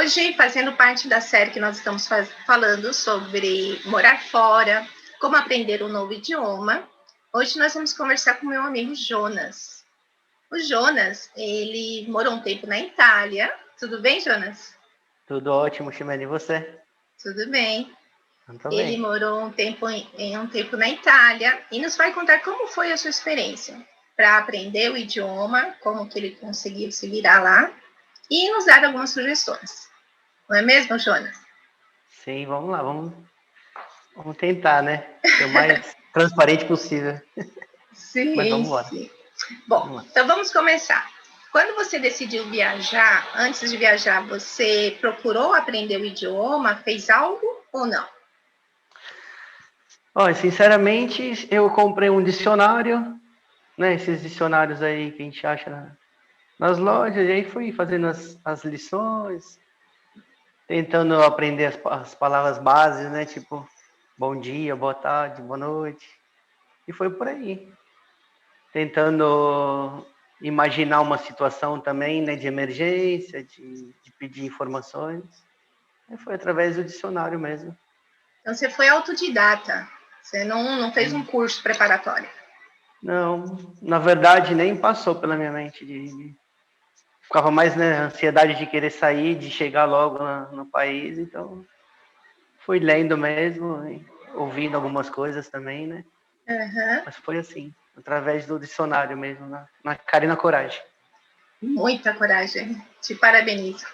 Hoje, fazendo parte da série que nós estamos falando sobre morar fora, como aprender um novo idioma, hoje nós vamos conversar com meu amigo Jonas. O Jonas, ele morou um tempo na Itália. Tudo bem, Jonas? Tudo ótimo, Ximena, e você? Tudo bem. Ele Também. morou um tempo na Itália e nos vai contar como foi a sua experiência para aprender o idioma, como que ele conseguiu se virar lá e nos dar algumas sugestões. Não é mesmo, Jonas? Sim, vamos lá, vamos tentar, né? Ser o mais transparente possível. Mas Sim, vamos embora. sim. Bom, então vamos começar. Quando você decidiu viajar, antes de viajar, você procurou aprender o idioma, fez algo ou não? Olha, sinceramente, eu comprei um dicionário, né? Esses dicionários aí que a gente acha nas lojas, e aí fui fazendo as lições, tentando aprender as palavras básicas, né? Tipo, bom dia, boa tarde, boa noite. E foi por aí. Tentando imaginar uma situação também, né, de emergência, de pedir informações. E foi através do dicionário mesmo. Então você foi autodidata, você não fez um curso preparatório. Não, na verdade nem passou pela minha mente. Ficava mais na ansiedade de querer sair, de chegar logo no país, então fui lendo mesmo, ouvindo algumas coisas também, né? Uhum. Mas foi assim, através do dicionário mesmo, na cara e na coragem. Muita coragem, te parabenizo.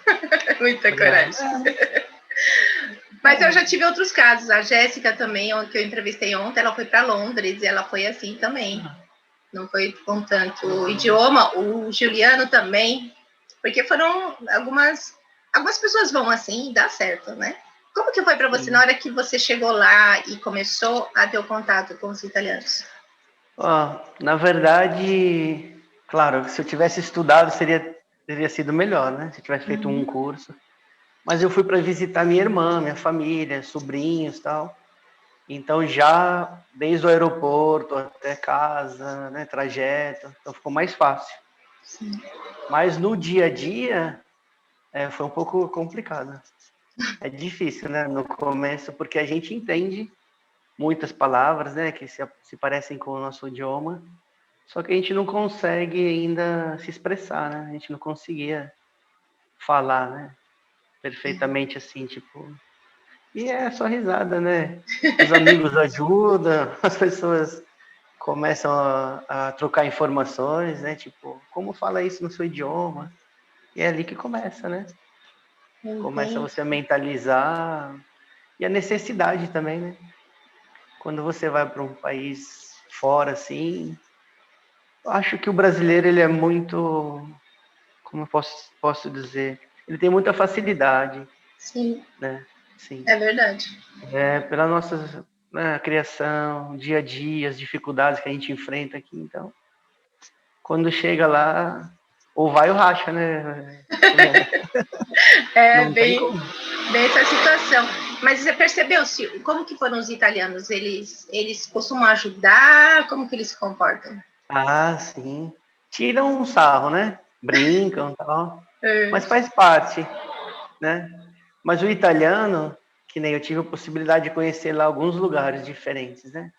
Muita coragem. Mas eu já tive outros casos. A Jéssica também, que eu entrevistei ontem, ela foi para Londres e ela foi assim também. Não foi com tanto idioma. O Juliano também, porque foram algumas pessoas vão assim e dá certo, né? Como que foi para você na hora que você chegou lá e começou a ter o contato com os italianos? Na verdade, claro, se eu tivesse estudado teria sido melhor, né? Se eu tivesse feito um curso. Mas eu fui para visitar minha irmã, minha família, sobrinhos e tal. Então já desde o aeroporto até casa, né, trajeto, então ficou mais fácil. Sim. Mas no dia a dia foi um pouco complicado. É difícil, né, no começo, porque a gente entende muitas palavras, né, que se parecem com o nosso idioma, só que a gente não consegue ainda se expressar, né? A gente não conseguia falar, né, perfeitamente assim, tipo. E é só risada, né? Os amigos ajudam, as pessoas começam a trocar informações, né? Tipo, como fala isso no seu idioma? E é ali que começa, né? Começa você a mentalizar e a necessidade também, né? Quando você vai para um país fora, assim, eu acho que o brasileiro, ele é muito, como eu posso dizer, ele tem muita facilidade, Sim, né? Sim. é verdade. Pela nossa, né, criação, dia a dia, as dificuldades que a gente enfrenta aqui, então, quando chega lá, ou vai ou racha, né? É Não tem bem como. essa situação. Mas você percebeu como que foram os italianos? Eles costumam ajudar? Como que eles se comportam? Ah, sim. Tiram um sarro, né? Brincam e tal. Mas faz parte, né? Mas o italiano, que nem eu tive a possibilidade de conhecer lá alguns lugares diferentes, né?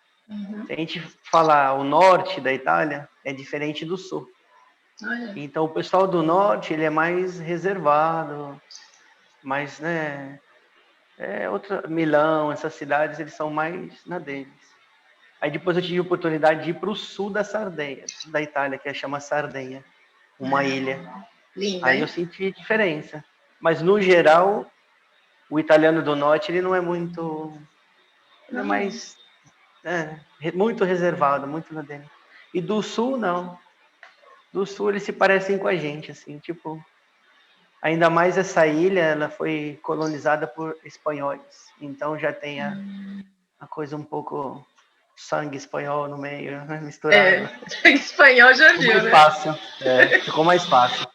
Se a gente falar o norte da Itália, é diferente do sul. Então, o pessoal do norte, ele é mais reservado, mais, né? Milão, essas cidades, eles são mais na deles. Aí depois eu tive a oportunidade de ir para o sul da Sardenha, da Itália, que chama Sardenha, uma ilha. Linda, Aí eu senti a diferença. Mas, no geral, o italiano do norte, ele não é muito... Ele é mais... muito reservado, muito na dele. E do sul, não. Do sul, eles se parecem com a gente, assim, tipo... Ainda mais essa ilha, ela foi colonizada por espanhóis. Então já tem a coisa um pouco sangue espanhol no meio, né, misturado. Espanhol já Ficou viu, mais né? fácil. Ficou mais fácil.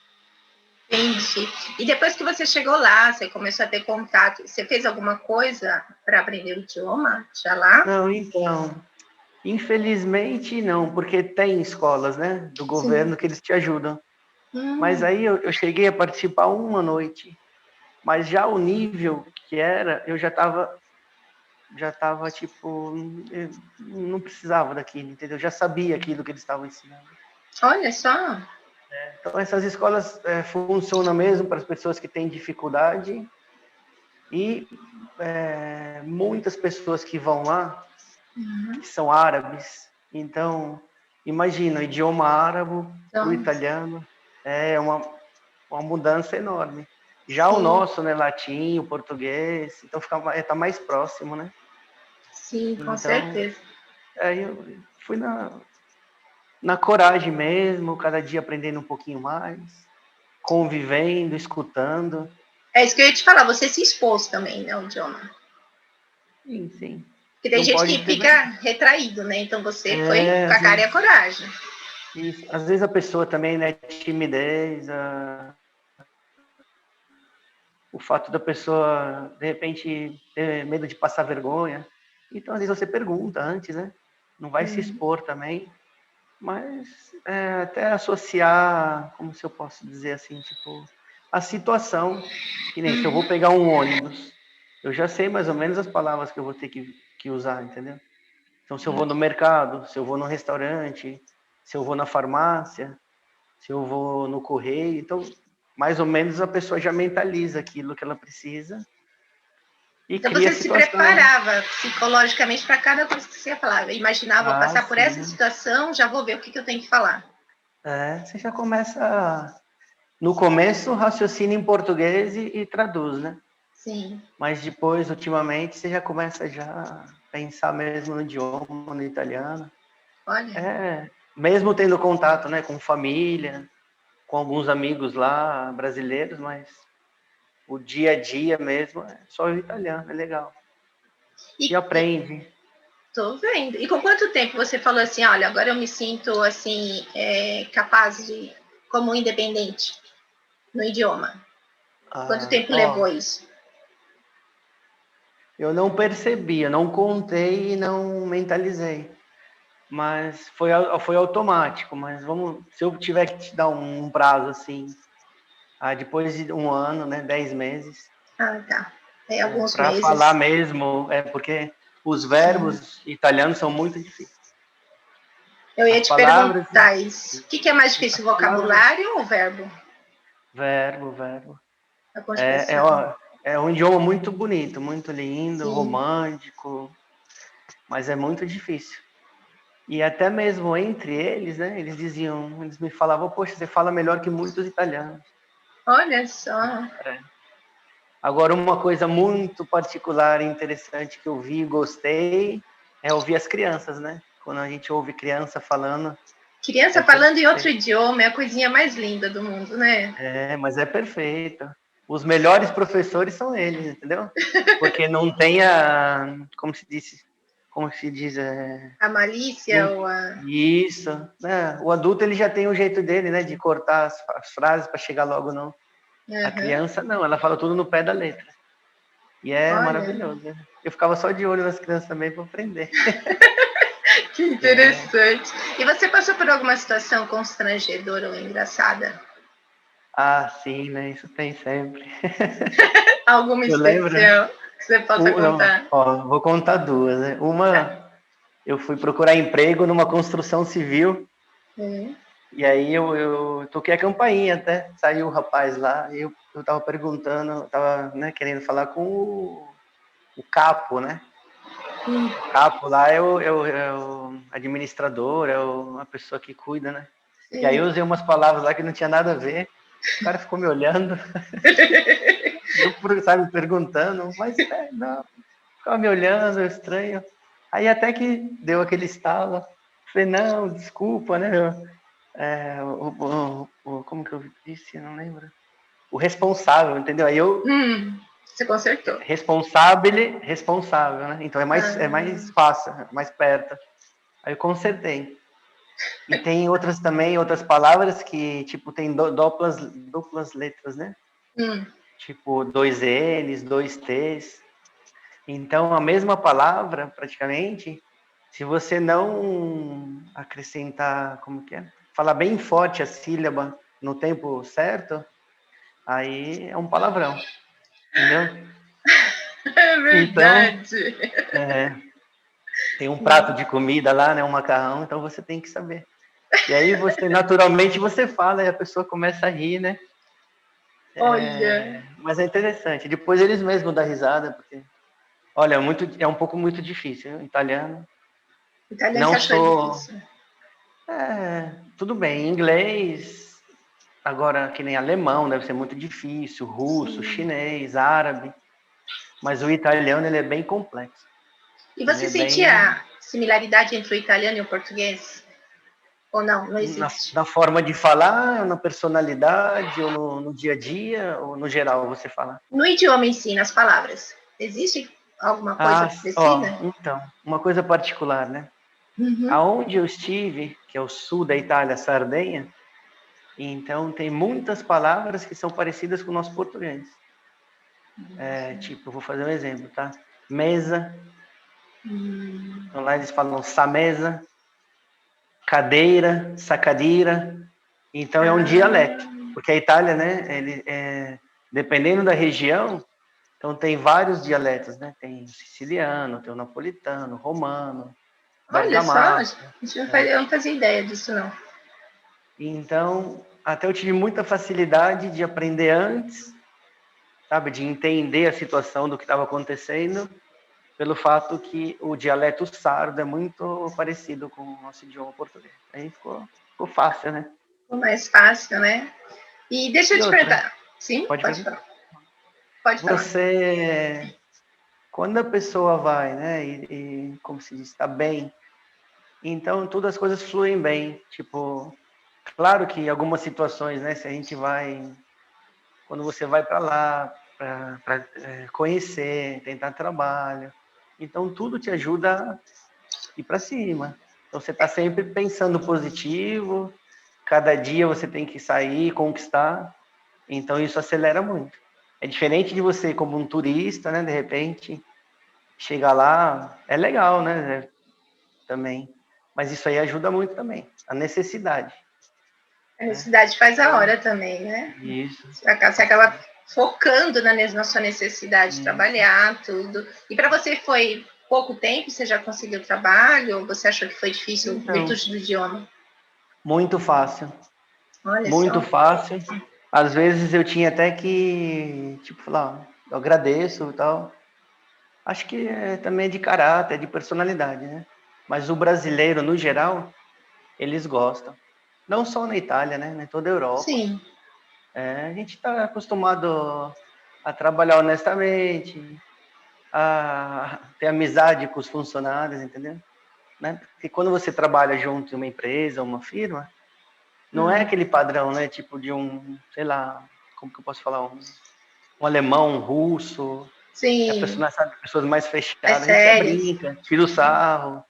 Entendi. E depois que você chegou lá, você começou a ter contato, você fez alguma coisa para aprender o idioma já lá? Não, então, infelizmente não, porque tem escolas, né, do governo que eles te ajudam. Mas aí eu cheguei a participar uma noite. Mas já o nível que era, eu já estava tipo, eu não precisava daquilo, entendeu? Eu já sabia aquilo que eles estavam ensinando. Olha só. Então, essas escolas funcionam mesmo para as pessoas que têm dificuldade e muitas pessoas que vão lá, que são árabes. Então, imagina, o idioma árabe para o Então, italiano é uma mudança enorme. Já o sim, nosso, né, latim, o português, então tá mais próximo, né? sim, com Então, certeza. eu fui na coragem mesmo, cada dia aprendendo um pouquinho mais, convivendo, escutando. É isso que eu ia te falar, você se expôs também, né, o idioma. Sim, sim. Porque tem Não gente pode que ter fica vergonha. retraído, né? Então você foi com Às a cara e a vezes, coragem. isso. Às vezes a pessoa também, né, timidez, o fato da pessoa, de repente, ter medo de passar vergonha. Então, às vezes você pergunta antes, né? Não vai se Hum. expor também, mas até associar, como se eu posso dizer assim, tipo, a situação, que nem se eu vou pegar um ônibus, eu já sei mais ou menos as palavras que eu vou ter que usar, entendeu? Então, se eu vou no mercado, se eu vou no restaurante, se eu vou na farmácia, se eu vou no correio, então, mais ou menos a pessoa já mentaliza aquilo que ela precisa e Então cria a você se situação. preparava psicologicamente para cada coisa que você ia falar. Eu imaginava, vou Ah, passar por essa sim. situação, já vou ver o que eu tenho que falar. Você já começa, no começo, raciocina em português e traduz, né? Sim. Mas depois, ultimamente, você já começa já a pensar mesmo no idioma, no italiano. Olha. Mesmo tendo contato, né, com família, com alguns amigos lá, brasileiros, mas o dia a dia mesmo é só o italiano, é legal. E E aprende. tô vendo. E com quanto tempo você falou assim, olha, agora eu me sinto assim, capaz de, como independente no idioma? Quanto tempo levou isso? Eu não percebi, eu não contei e não mentalizei. Mas foi automático. Mas se eu tiver que te dar um prazo assim, depois de um ano, né, 10 meses, Ah, tá. Tem alguns para falar meses. mesmo, porque os Sim. verbos italianos são muito difíceis. Eu ia As te palavras, perguntar isso. O que é mais difícil, as o palavras, vocabulário ou o verbo? verbo. A É, é, conjugação. ó, é um idioma muito bonito, muito lindo, Sim. romântico, mas é muito difícil. E até mesmo entre eles, né, eles me falavam, poxa, você fala melhor que muitos italianos. Olha só. Agora, uma coisa muito particular e interessante que eu vi e gostei é ouvir as crianças, né? Quando a gente ouve criança falando, Criança é falando em outro perfeito. idioma é a coisinha mais linda do mundo, né? Mas é perfeito. Os melhores professores são eles, entendeu? Porque não tem como se diz, A malícia não, ou a. isso, né? O adulto ele já tem o jeito dele, né, de cortar as frases para chegar logo não. A Uhum. criança não, ela fala tudo no pé da letra. E é Olha, maravilhoso, né? Eu ficava só de olho nas crianças também para aprender. que interessante. E você passou por alguma situação constrangedora ou engraçada? Sim, né? Isso tem sempre. Alguma Eu lembro. especial que você possa Não, contar? ó, vou contar duas, né? Tá. Uma, eu fui procurar emprego numa construção civil Hum. e aí eu toquei a campainha até, saiu o rapaz lá e eu tava perguntando, eu tava, né, querendo falar com o capo, né? O capo lá é o administrador, a pessoa que cuida, né? E aí eu Sim. usei umas palavras lá que não tinha nada a ver. O cara ficou me olhando, eu, sabe, perguntando, mas não, ficava me olhando, estranho. Aí até que deu aquele estalo. Falei, não, desculpa, né? Como que eu disse? Eu não lembro. O responsável, entendeu? Aí eu, Você consertou. responsável, né? Então é mais Ah, fácil, mais perto. Aí eu consertei. E tem outras também, outras palavras que, tipo, tem duplas letras, né? hum. Tipo, dois N's, dois T's. Então, a mesma palavra, praticamente, se você não acrescentar, como que é? Falar bem forte a sílaba no tempo certo, aí é um palavrão. entendeu? É verdade. Então, tem um prato de comida lá, né, um macarrão, então você tem que saber. E aí você, naturalmente, você fala e a pessoa começa a rir, né? Olha, Mas é interessante. Depois eles mesmos dão risada, porque, olha, é um pouco muito difícil, viu? Italiano. italiano você Não achou sou. difícil? Tudo bem, inglês, agora que nem alemão deve ser muito difícil, russo, Sim. chinês, árabe, mas o italiano ele é bem complexo. E Ele você é bem sentia similaridade entre o italiano e o português? Ou não? Não existe? na forma de falar, na personalidade, ou no dia a dia, ou no geral você fala. No idioma em si, nas palavras, existe alguma coisa parecida? Então, uma coisa particular, né? Uhum. Aonde eu estive, que é o sul da Itália, Sardenha, então tem muitas palavras que são parecidas com o nosso português. Tipo, vou fazer um exemplo, tá? Mesa. Então lá eles falam samesa, cadeira, sacadeira. Então é um dialeto, porque a Itália, né? Dependendo da região, então tem vários dialetos, né? Tem o siciliano, tem o napolitano, romano, Olha só, a bergamasco, gente não né? fazia, eu não fazia ideia disso, não. Então, até eu tive muita facilidade de aprender antes, sabe? De entender a situação do que estava acontecendo, pelo fato que o dialeto sardo é muito parecido com o nosso idioma português. Aí ficou fácil, né? Ficou mais fácil, né? E deixa eu E te outra, perguntar. Sim, pode pode perguntar. falar. Pode falar. Quando a pessoa vai, né, como se diz, está bem, então todas as coisas fluem bem. Tipo, claro que em algumas situações, né, se a gente vai, quando você vai para lá, para conhecer, tentar trabalho, então tudo te ajuda a ir para cima. Então você está sempre pensando positivo, cada dia você tem que sair, conquistar, então isso acelera muito. É diferente de você como um turista, né, de repente, chegar lá, é legal, né, também, mas isso aí ajuda muito também, a necessidade, A né? necessidade faz a Então, hora também, né? isso, Você acaba focando na sua necessidade de isso. trabalhar, tudo. E para você foi pouco tempo? Você já conseguiu trabalho? Ou você achou que foi difícil, Então, virtude do idioma? muito fácil, Olha muito só. fácil. Às vezes eu tinha até que, tipo, falar, eu agradeço e tal. Acho que também é de caráter, é de personalidade, né? Mas o brasileiro, no geral, eles gostam. Não só na Itália, né? Em toda a Europa. Sim. A gente está acostumado a trabalhar honestamente, a ter amizade com os funcionários, entendeu? Né? Porque quando você trabalha junto em uma empresa, uma firma, não é aquele padrão, né? Tipo de sei lá, como que eu posso falar? Um alemão, um russo, que a Sim. pessoa, sabe, pessoas mais É fechadas, a gente já sério. brinca, tira o sarro,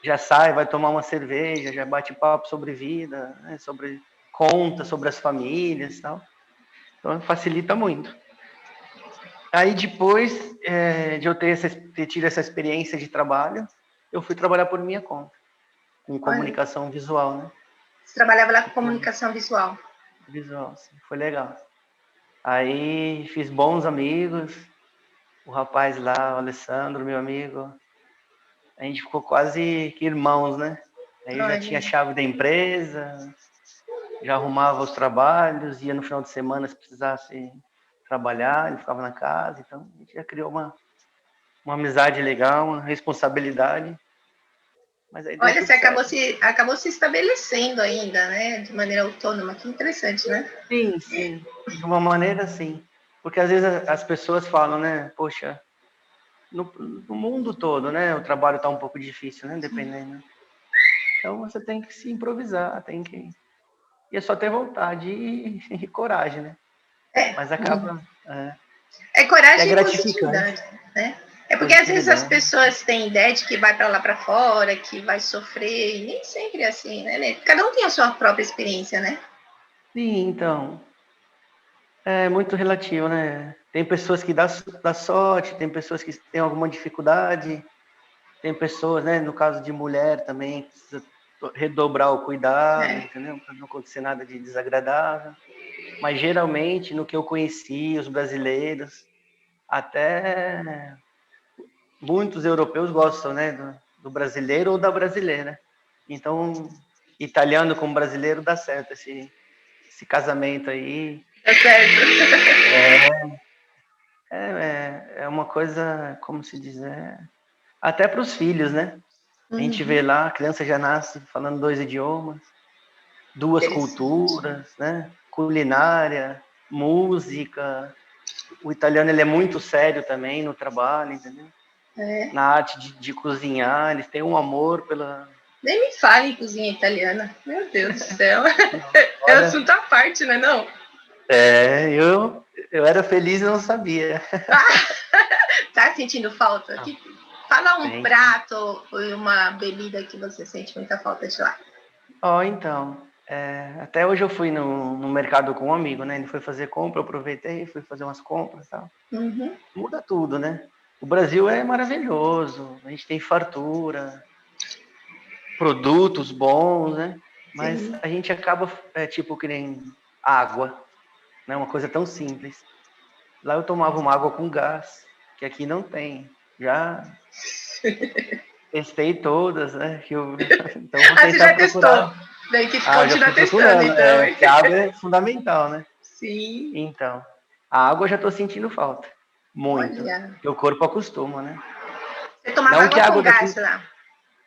já sai, vai tomar uma cerveja, já bate papo sobre vida, né? Sobre conta, sobre as famílias e tal. Então facilita muito. Aí depois de eu ter tido essa experiência de trabalho, eu fui trabalhar por minha conta, com Olha, comunicação visual, né? você trabalhava lá com Tipo, comunicação visual. visual, assim, foi legal. Aí fiz bons amigos, o rapaz lá, o Alessandro, meu amigo, a gente ficou quase que irmãos, né? Aí eu já tinha a Olha. chave da empresa, já arrumava os trabalhos, ia no final de semana se precisasse trabalhar, ele ficava na casa, então a gente já criou uma amizade legal, uma responsabilidade, mas aí deu Olha, tudo você certo. acabou se estabelecendo ainda, né? De maneira autônoma. Que interessante, né? Sim, sim, de uma maneira sim, porque às vezes as pessoas falam, né, poxa, no mundo todo, né, o trabalho está um pouco difícil, né, dependendo. Então você tem que se improvisar, e é só ter vontade e coragem, né? É, Mas acaba, é é coragem e gratificante, positividade, né? É porque às vezes as positividade. pessoas têm ideia de que vai para lá para fora, que vai sofrer, e nem sempre é assim, né? Cada um tem a sua própria experiência, né? Sim, então, é muito relativo, né? Tem pessoas que dá sorte, tem pessoas que têm alguma dificuldade, tem pessoas, né, no caso de mulher também, que precisa redobrar o cuidado, É. entendeu? Para não acontecer nada de desagradável. Mas geralmente, no que eu conheci, os brasileiros, até muitos europeus gostam, né, do brasileiro ou da brasileira. Então, italiano com brasileiro dá certo esse casamento aí. Tá certo. É uma coisa, como se diz, até para os filhos, né? A gente vê lá, a criança já nasce falando 2 idiomas, 2 culturas, né? Culinária, música. O italiano ele é muito sério também no trabalho, entendeu? Na arte de cozinhar, eles têm um amor pela... Nem me fale em cozinha italiana. Meu Deus do céu. É assunto à parte, né, não? Eu era feliz e não sabia. Tá sentindo falta? Fala um prato ou uma bebida que você sente muita falta de lá. Então, até hoje eu fui no mercado com um amigo, né? Ele foi fazer compra, eu aproveitei, fui fazer umas compras e tal. Muda tudo, né? O Brasil é maravilhoso, a gente tem fartura, produtos bons, né? Mas a gente acaba, tipo, que nem água, né? Uma coisa tão simples. Lá eu tomava uma água com gás, que aqui não tem. Já testei todas, né? Então vou você tentar já procurar. testou? Daí que continua testando, procurando, então. porque a água é fundamental, né? Sim. Então, a água eu já tô sentindo falta. Muito. Olha. Porque o corpo acostuma, né? Você tomava Não água que a com água gás daqui... lá?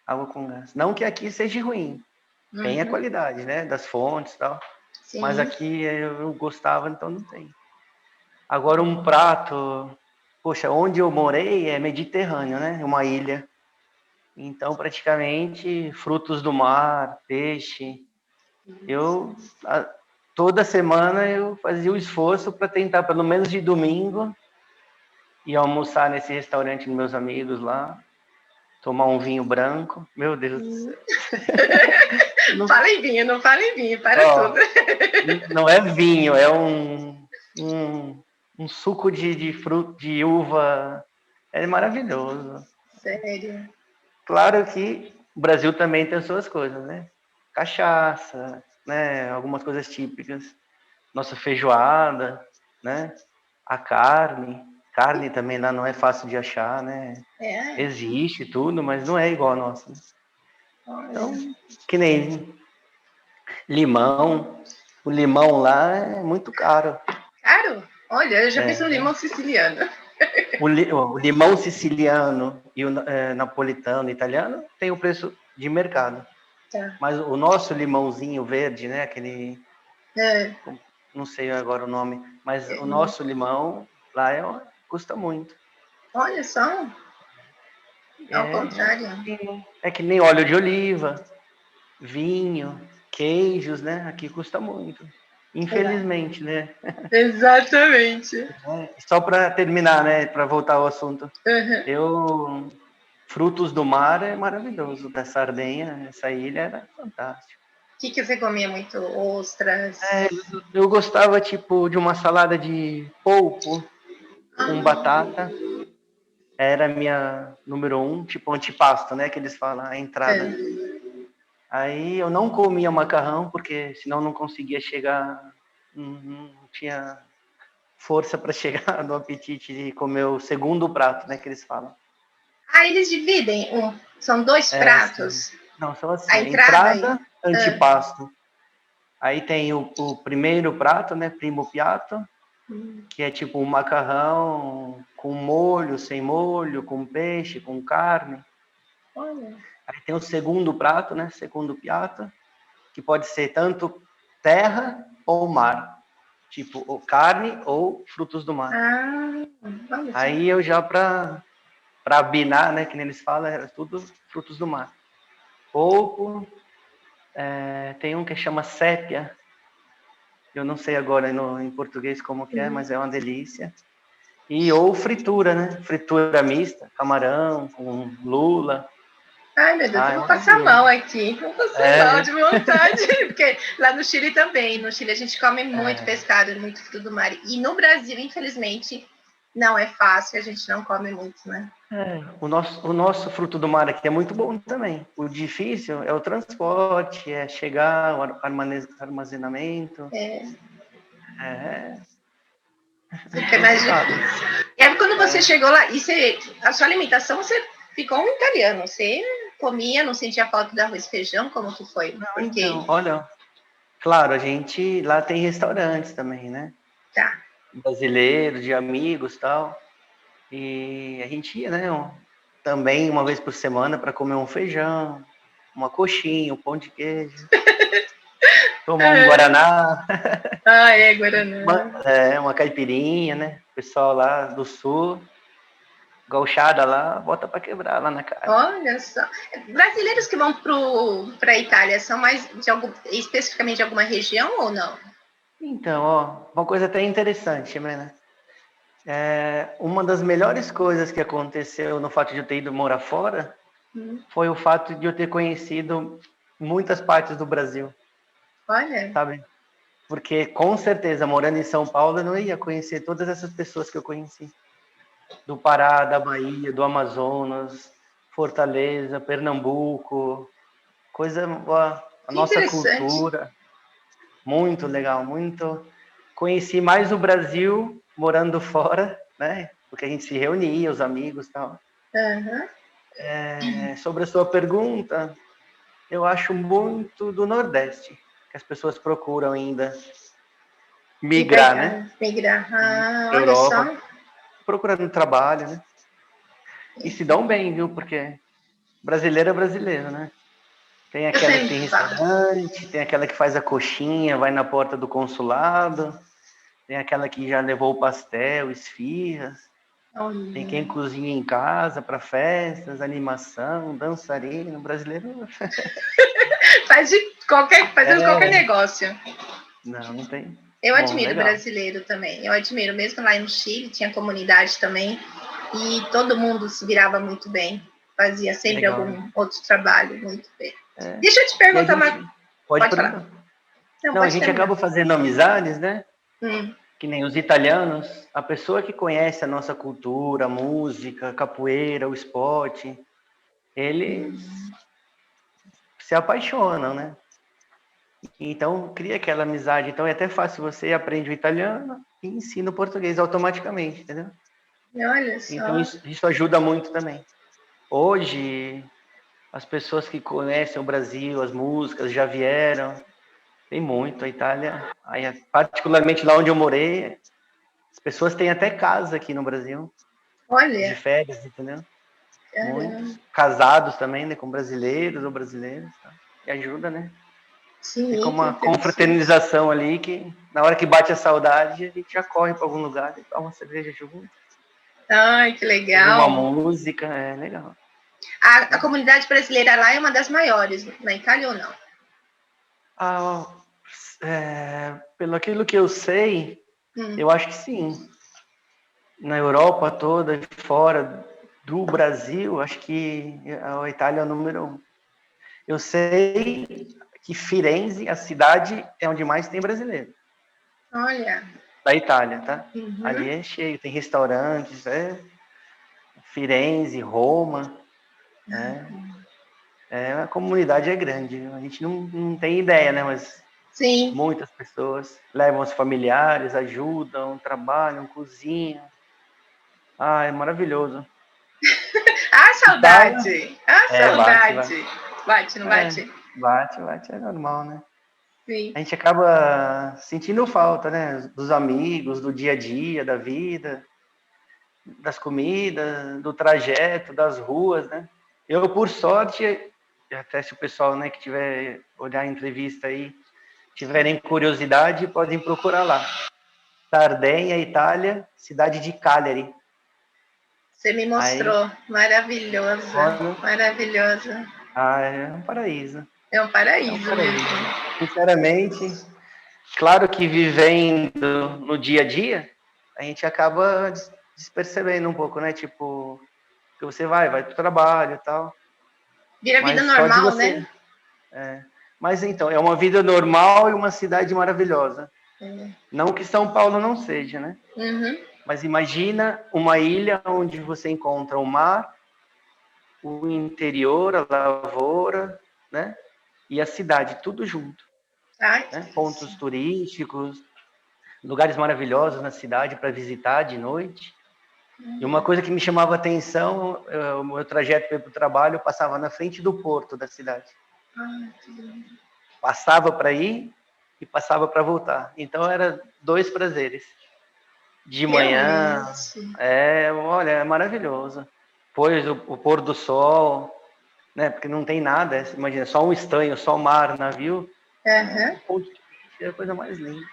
Água com gás. Não que aqui seja ruim. Tem a qualidade, né? Das fontes e tal. Sim. Mas aqui eu gostava, então não tem. Agora um prato... Poxa, onde eu morei é Mediterrâneo, né? Uma ilha. Então, praticamente, frutos do mar, peixe. Toda semana eu fazia o esforço para tentar, pelo menos de domingo, ir almoçar nesse restaurante dos meus amigos lá, tomar um vinho branco. Meu Deus do céu. Fala em vinho, não fala em vinho, para tudo. Não é vinho, é um suco de fruta, de uva. É maravilhoso. Sério. Claro que o Brasil também tem as suas coisas, né? Cachaça, né? Algumas coisas típicas. Nossa feijoada, né? A carne também lá não é fácil de achar, né? Existe tudo, mas não é igual a nossa. Né? Então, que nem limão. O limão lá é muito caro. Caro? Olha, eu já pensei no limão siciliano. O limão siciliano e o napolitano, italiano, tem o preço de mercado. Tá. Mas o nosso limãozinho verde, né? Aquele... Não sei agora o nome, mas o nosso limão lá custa muito. Olha só. Ao contrário. É que nem óleo de oliva, vinho, queijos, né? Aqui custa muito. Infelizmente, né? Exatamente. Só para terminar, né? Para voltar ao assunto. Frutos do mar é maravilhoso. Da Sardenha, essa ilha era fantástica. O que você comia muito? Ostras? Eu gostava, tipo, de uma salada de polpo com batata. Era a minha número 1, tipo antipasto, né? Que eles falam, a entrada. Aí eu não comia macarrão, porque senão não conseguia chegar, não tinha força para chegar no apetite de comer o segundo prato, né? Que eles falam. Eles dividem? São 2 pratos? Sim. Não, são assim, a entrada antipasto. Aí tem o primeiro prato, né? Primo piatto, que é tipo um macarrão com molho, sem molho, com peixe, com carne. Olha. Aí tem o segundo prato, né? Segundo piatto, que pode ser tanto terra ou mar. Tipo, ou carne ou frutos do mar. Aí eu já para abinar, né? Que nem eles falam, era tudo frutos do mar. Polpo, tem um que chama sépia. Eu não sei agora em português como que é, mas é uma delícia. Ou fritura, né? Fritura mista, camarão com lula. Ai, meu Deus, eu vou passar mal aqui. Vou passar mal de vontade. Porque lá no Chile também. No Chile a gente come muito pescado, muito fruto do mar. E no Brasil, infelizmente, não é fácil. A gente não come muito, né? O nosso fruto do mar aqui é muito bom também. O difícil é o transporte, é chegar, o armazenamento. Fica mais difícil. E aí, quando você chegou lá, a sua alimentação, você ficou um italiano, você comia, não sentia falta de arroz e feijão, como que foi? Não, Porque... então, olha, claro, a gente lá tem restaurantes também, né? Tá. Brasileiros, de amigos, tal. E a gente ia, né? Também uma vez por semana para comer um feijão, uma coxinha, um pão de queijo, tomar um guaraná, Guaraná. uma caipirinha, né? O pessoal lá do sul, gauchada lá, bota para quebrar lá na cara. Olha só. Brasileiros que vão para a Itália são mais especificamente de alguma região ou não? Então, ó, uma coisa até interessante, né? Uma das melhores coisas que aconteceu no fato de eu ter ido morar fora foi o fato de eu ter conhecido muitas partes do Brasil. Olha. Sabe? Porque, com certeza, morando em São Paulo, eu não ia conhecer todas essas pessoas que eu conheci. Do Pará, da Bahia, do Amazonas, Fortaleza, Pernambuco. A nossa cultura. Muito legal, muito. Conheci mais o Brasil morando fora, né? Porque a gente se reunia, os amigos e tal. Sobre a sua pergunta, eu acho muito do Nordeste, que as pessoas procuram ainda migrar, né? Migrar. Olha Europa, só. procurando trabalho, né? E se dão bem, viu? Porque brasileiro é brasileiro, né? Tem aquela que tem restaurante, tem aquela que faz a coxinha, vai na porta do consulado, tem aquela que já levou o pastel, esfirras, tem quem cozinha em casa para festas, animação, dançarino, brasileiro. Faz qualquer negócio. Não tem. Eu admiro brasileiro também. Eu admiro, mesmo lá no Chile, tinha comunidade também, e todo mundo se virava muito bem. Fazia sempre algum outro trabalho muito bem. Deixa eu te perguntar uma... Pode falar. Não, a gente acaba fazendo amizades, né? Que nem os italianos. A pessoa que conhece a nossa cultura, a música, a capoeira, o esporte, eles se apaixonam, né? Então, cria aquela amizade. Então, é até fácil. Você aprende o italiano e ensina o português automaticamente, entendeu? Olha só. Então, isso ajuda muito também. Hoje, as pessoas que conhecem o Brasil, as músicas, já vieram. Tem muito. A Itália, particularmente lá onde eu morei, as pessoas têm até casa aqui no Brasil. Olha. De férias, entendeu? Muitos. Casados também, né? Com brasileiros ou brasileiras. Tá? E ajuda, né? Sim, fica uma confraternização ali que, na hora que bate a saudade, a gente já corre para algum lugar e toma uma cerveja junto. Ai, que legal. Uma música, é legal. A comunidade brasileira lá é uma das maiores, na Itália ou não? Pelo aquilo que eu sei, eu acho que sim. Na Europa toda, fora do Brasil, acho que a Itália é o número 1. Eu sei que Firenze, a cidade, é onde mais tem brasileiro. Olha. Da Itália, tá? Ali é cheio, tem restaurantes, Firenze, Roma, a comunidade é grande, a gente não tem ideia, né? Mas sim, muitas pessoas levam os familiares, ajudam, trabalham, cozinham. É maravilhoso. Saudade! Saudade! Bate, não bate? Bate, é normal, né? Sim. A gente acaba sentindo falta, né? Dos amigos, do dia a dia, da vida, das comidas, do trajeto, das ruas, né? Eu, por sorte, até se o pessoal, né, que tiver olhar a entrevista aí, tiverem curiosidade, podem procurar lá. Sardenha, Itália, cidade de Cagliari. Você me mostrou, maravilhosa, maravilhosa. É um paraíso. É um paraíso mesmo. Sinceramente, claro que vivendo no dia a dia, a gente acaba despercebendo um pouco, né? Tipo, que você vai pro trabalho e tal. Vira vida normal, né? Mas então, é uma vida normal e uma cidade maravilhosa. Não que São Paulo não seja, né? Mas imagina uma ilha onde você encontra o mar, o interior, a lavoura, né? E a cidade, tudo junto. Né? Pontos turísticos, lugares maravilhosos na cidade para visitar de noite. E uma coisa que me chamava a atenção, o meu trajeto para ir para o trabalho, eu passava na frente do porto da cidade. Que lindo. Passava para ir e passava para voltar. Então, era 2 prazeres. De manhã, olha, é maravilhoso. Pois o pôr do sol, né? Porque não tem nada, imagina, só um estranho, só o mar, navio. Uhum. Ponto de vista é a coisa mais linda.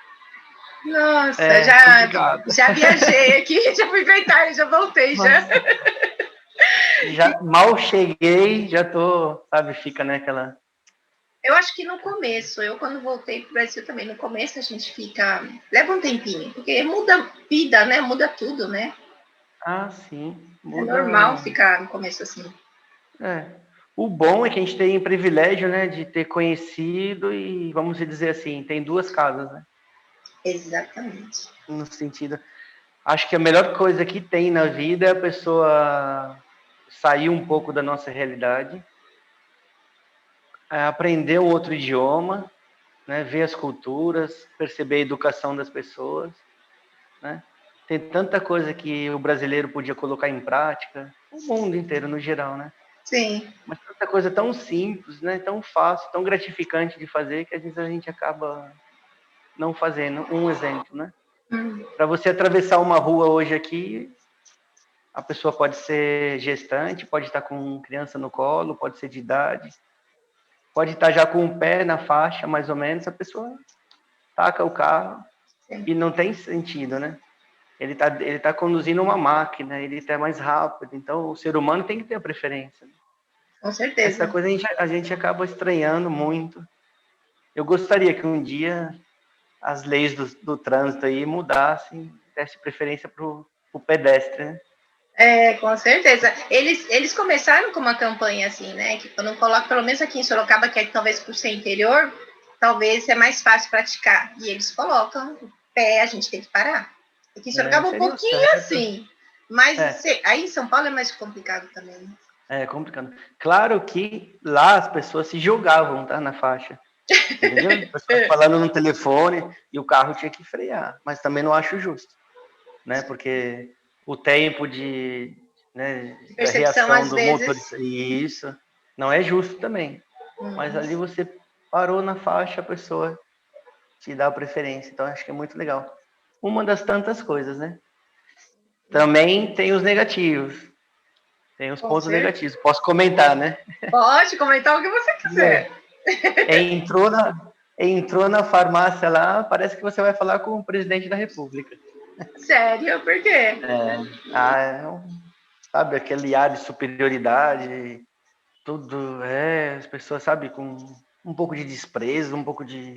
Nossa, já viajei aqui, já fui pra Itália, já voltei, já. Mal cheguei, já tô, sabe, fica naquela... Eu acho que no começo, eu quando voltei pro Brasil também, no começo a gente fica, leva um tempinho, porque muda vida, né, muda tudo, né? Ah, sim. Muda... É normal ficar no começo assim. O bom é que a gente tem o privilégio, né, de ter conhecido e, vamos dizer assim, tem 2 casas, né? Exatamente. No sentido... Acho que a melhor coisa que tem na vida é a pessoa sair um pouco da nossa realidade, aprender um outro idioma, né, ver as culturas, perceber a educação das pessoas, né? Tem tanta coisa que o brasileiro podia colocar em prática, o mundo inteiro no geral, né? Sim. Mas tanta coisa tão simples, né, tão fácil, tão gratificante de fazer, que às vezes a gente acaba não fazendo. Um exemplo, né? Para você atravessar uma rua hoje aqui, a pessoa pode ser gestante, pode estar com criança no colo, pode ser de idade, pode estar já com o pé na faixa, mais ou menos, a pessoa taca o carro. Sim. E não tem sentido, né? Ele tá conduzindo uma máquina, ele está mais rápido, então o ser humano tem que ter a preferência. Com certeza. Essa coisa a gente acaba estranhando muito. Eu gostaria que um dia as leis do trânsito aí mudassem, desse preferência para o pedestre, né? Com certeza. Eles começaram com uma campanha assim, né? Que quando coloca, pelo menos aqui em Sorocaba, que é talvez por ser interior, talvez é mais fácil praticar. E eles colocam o pé, a gente tem que parar. Aqui em Sorocaba um pouquinho assim. Mas aí em São Paulo é mais complicado também. É complicado. Claro que lá as pessoas se jogavam, tá, na faixa. Entendeu? As pessoas falando no telefone e o carro tinha que frear. Mas também não acho justo, né? Porque o tempo de reação do motorista, isso não é justo também. Mas ali você parou na faixa, a pessoa te dá a preferência. Então acho que é muito legal. Uma das tantas coisas, né? Também tem os negativos. Tem os pontos negativos. Posso comentar, né? Pode comentar o que você quiser. Entrou na farmácia lá, parece que você vai falar com o presidente da República. Sério? Por quê? Sabe, aquele ar de superioridade, tudo, as pessoas, sabe, com um pouco de desprezo, um pouco de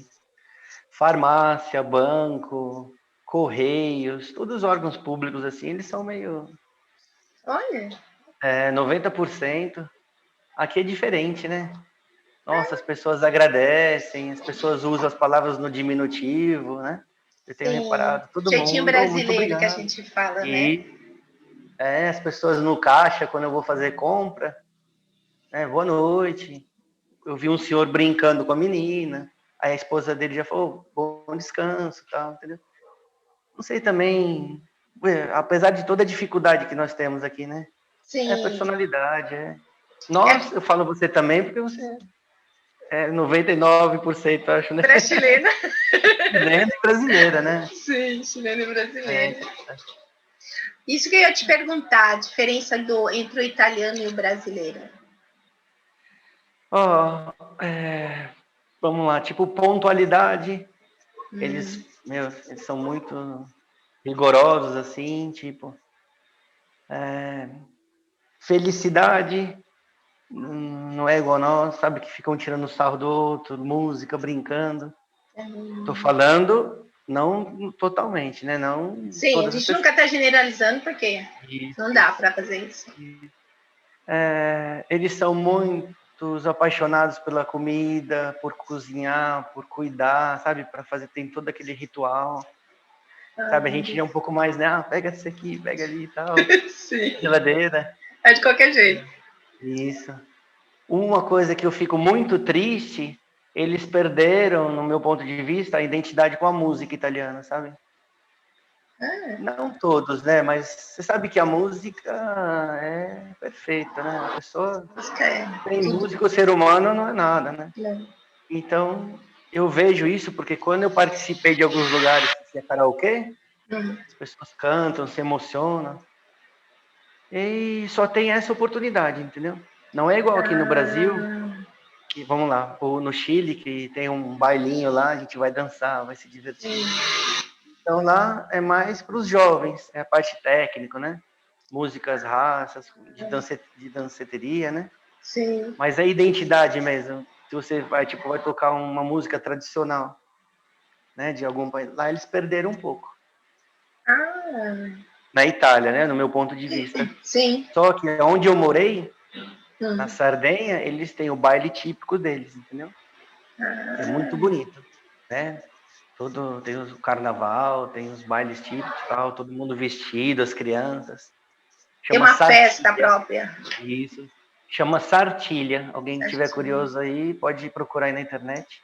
farmácia, banco, correios, todos os órgãos públicos, assim, eles são meio... Olha... 90%. Aqui é diferente, né? Nossa, as pessoas agradecem, as pessoas usam as palavras no diminutivo, né? Eu tenho reparado, todo jeitinho mundo... brasileiro que a gente fala, né? As pessoas no caixa, quando eu vou fazer compra, boa noite. Eu vi um senhor brincando com a menina, aí a esposa dele já falou, bom descanso, tal, entendeu? Não sei também, apesar de toda a dificuldade que nós temos aqui, né? Sim. É personalidade, eu falo você também, porque você é 99%, acho, né? Chilena. Chilena e brasileira, né? Sim, chilena e brasileira. Isso que eu ia te perguntar, a diferença entre o italiano e o brasileiro. Vamos lá, tipo pontualidade, eles são muito rigorosos, assim, tipo... felicidade não é igual a nós, sabe, que ficam tirando sarro do outro, música, brincando. Tô falando, não totalmente, né? Não. Sim, a gente nunca tá generalizando, porque não dá para fazer isso. Eles são muitos apaixonados pela comida, por cozinhar, por cuidar, sabe, para fazer, tem todo aquele ritual. Sabe, a gente é um pouco mais, né? Pega isso aqui, pega ali e tal. Sim. Geladeira. É de qualquer jeito. Isso. Uma coisa que eu fico muito triste, eles perderam, no meu ponto de vista, a identidade com a música italiana, sabe? Não todos, né? Mas você sabe que a música é perfeita, né? A pessoa Música é sem tudo. música, o ser humano não é nada, né? Não. Então, eu vejo isso porque quando eu participei de alguns lugares que tinha karaokê, as pessoas cantam, se emocionam. E só tem essa oportunidade, entendeu? Não é igual aqui no Brasil, que vamos lá, ou no Chile, que tem um bailinho lá, a gente vai dançar, vai se divertir. Então lá é mais para os jovens, é a parte técnica, né? Músicas, raças, de danceteria, né? Sim. Mas é identidade mesmo. Se você vai, tipo, vai tocar uma música tradicional, né, de algum país, lá eles perderam um pouco. Na Itália, né, no meu ponto de vista. Sim. Só que onde eu morei, na Sardenha, eles têm o baile típico deles, entendeu? É muito bonito, né? Tem o carnaval, tem os bailes típicos, tal, todo mundo vestido, as crianças. Tem Chama uma festa Sartilha. própria. Isso. Chama Sartilha. Alguém que tiver Sartilha. curioso aí, pode procurar aí na internet.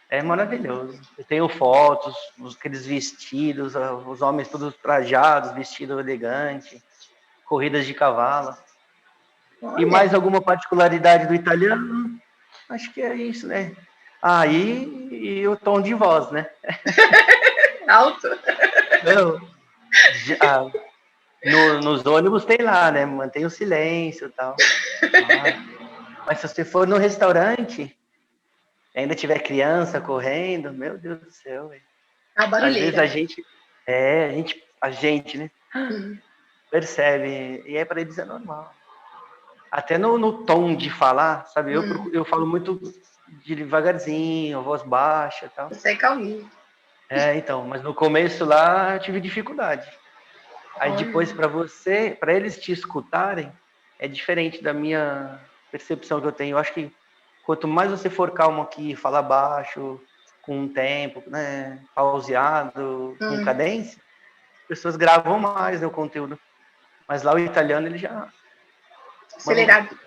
É maravilhoso. Eu tenho fotos, aqueles vestidos, os homens todos trajados, vestido elegante, corridas de cavalo. Olha. E mais alguma particularidade do italiano? Acho que é isso, né? E o tom de voz, né? Alto. Não, nos ônibus tem lá, né? Mantém o silêncio e tal. Mas se você for no restaurante, ainda tiver criança correndo, meu Deus do céu, velho. A Às vezes barulheira. a gente, né? Percebe, e aí para eles é normal. Até no tom de falar, sabe? Eu falo muito devagarzinho, voz baixa e tal. Você é calminho. Então, mas no começo lá eu tive dificuldade. Aí depois para eles te escutarem, é diferente da minha percepção que eu tenho. Eu acho que quanto mais você for calmo aqui, falar baixo, com um tempo, né, pauseado, com cadência, as pessoas gravam mais, né, o conteúdo. Mas lá o italiano, ele já... Acelerado.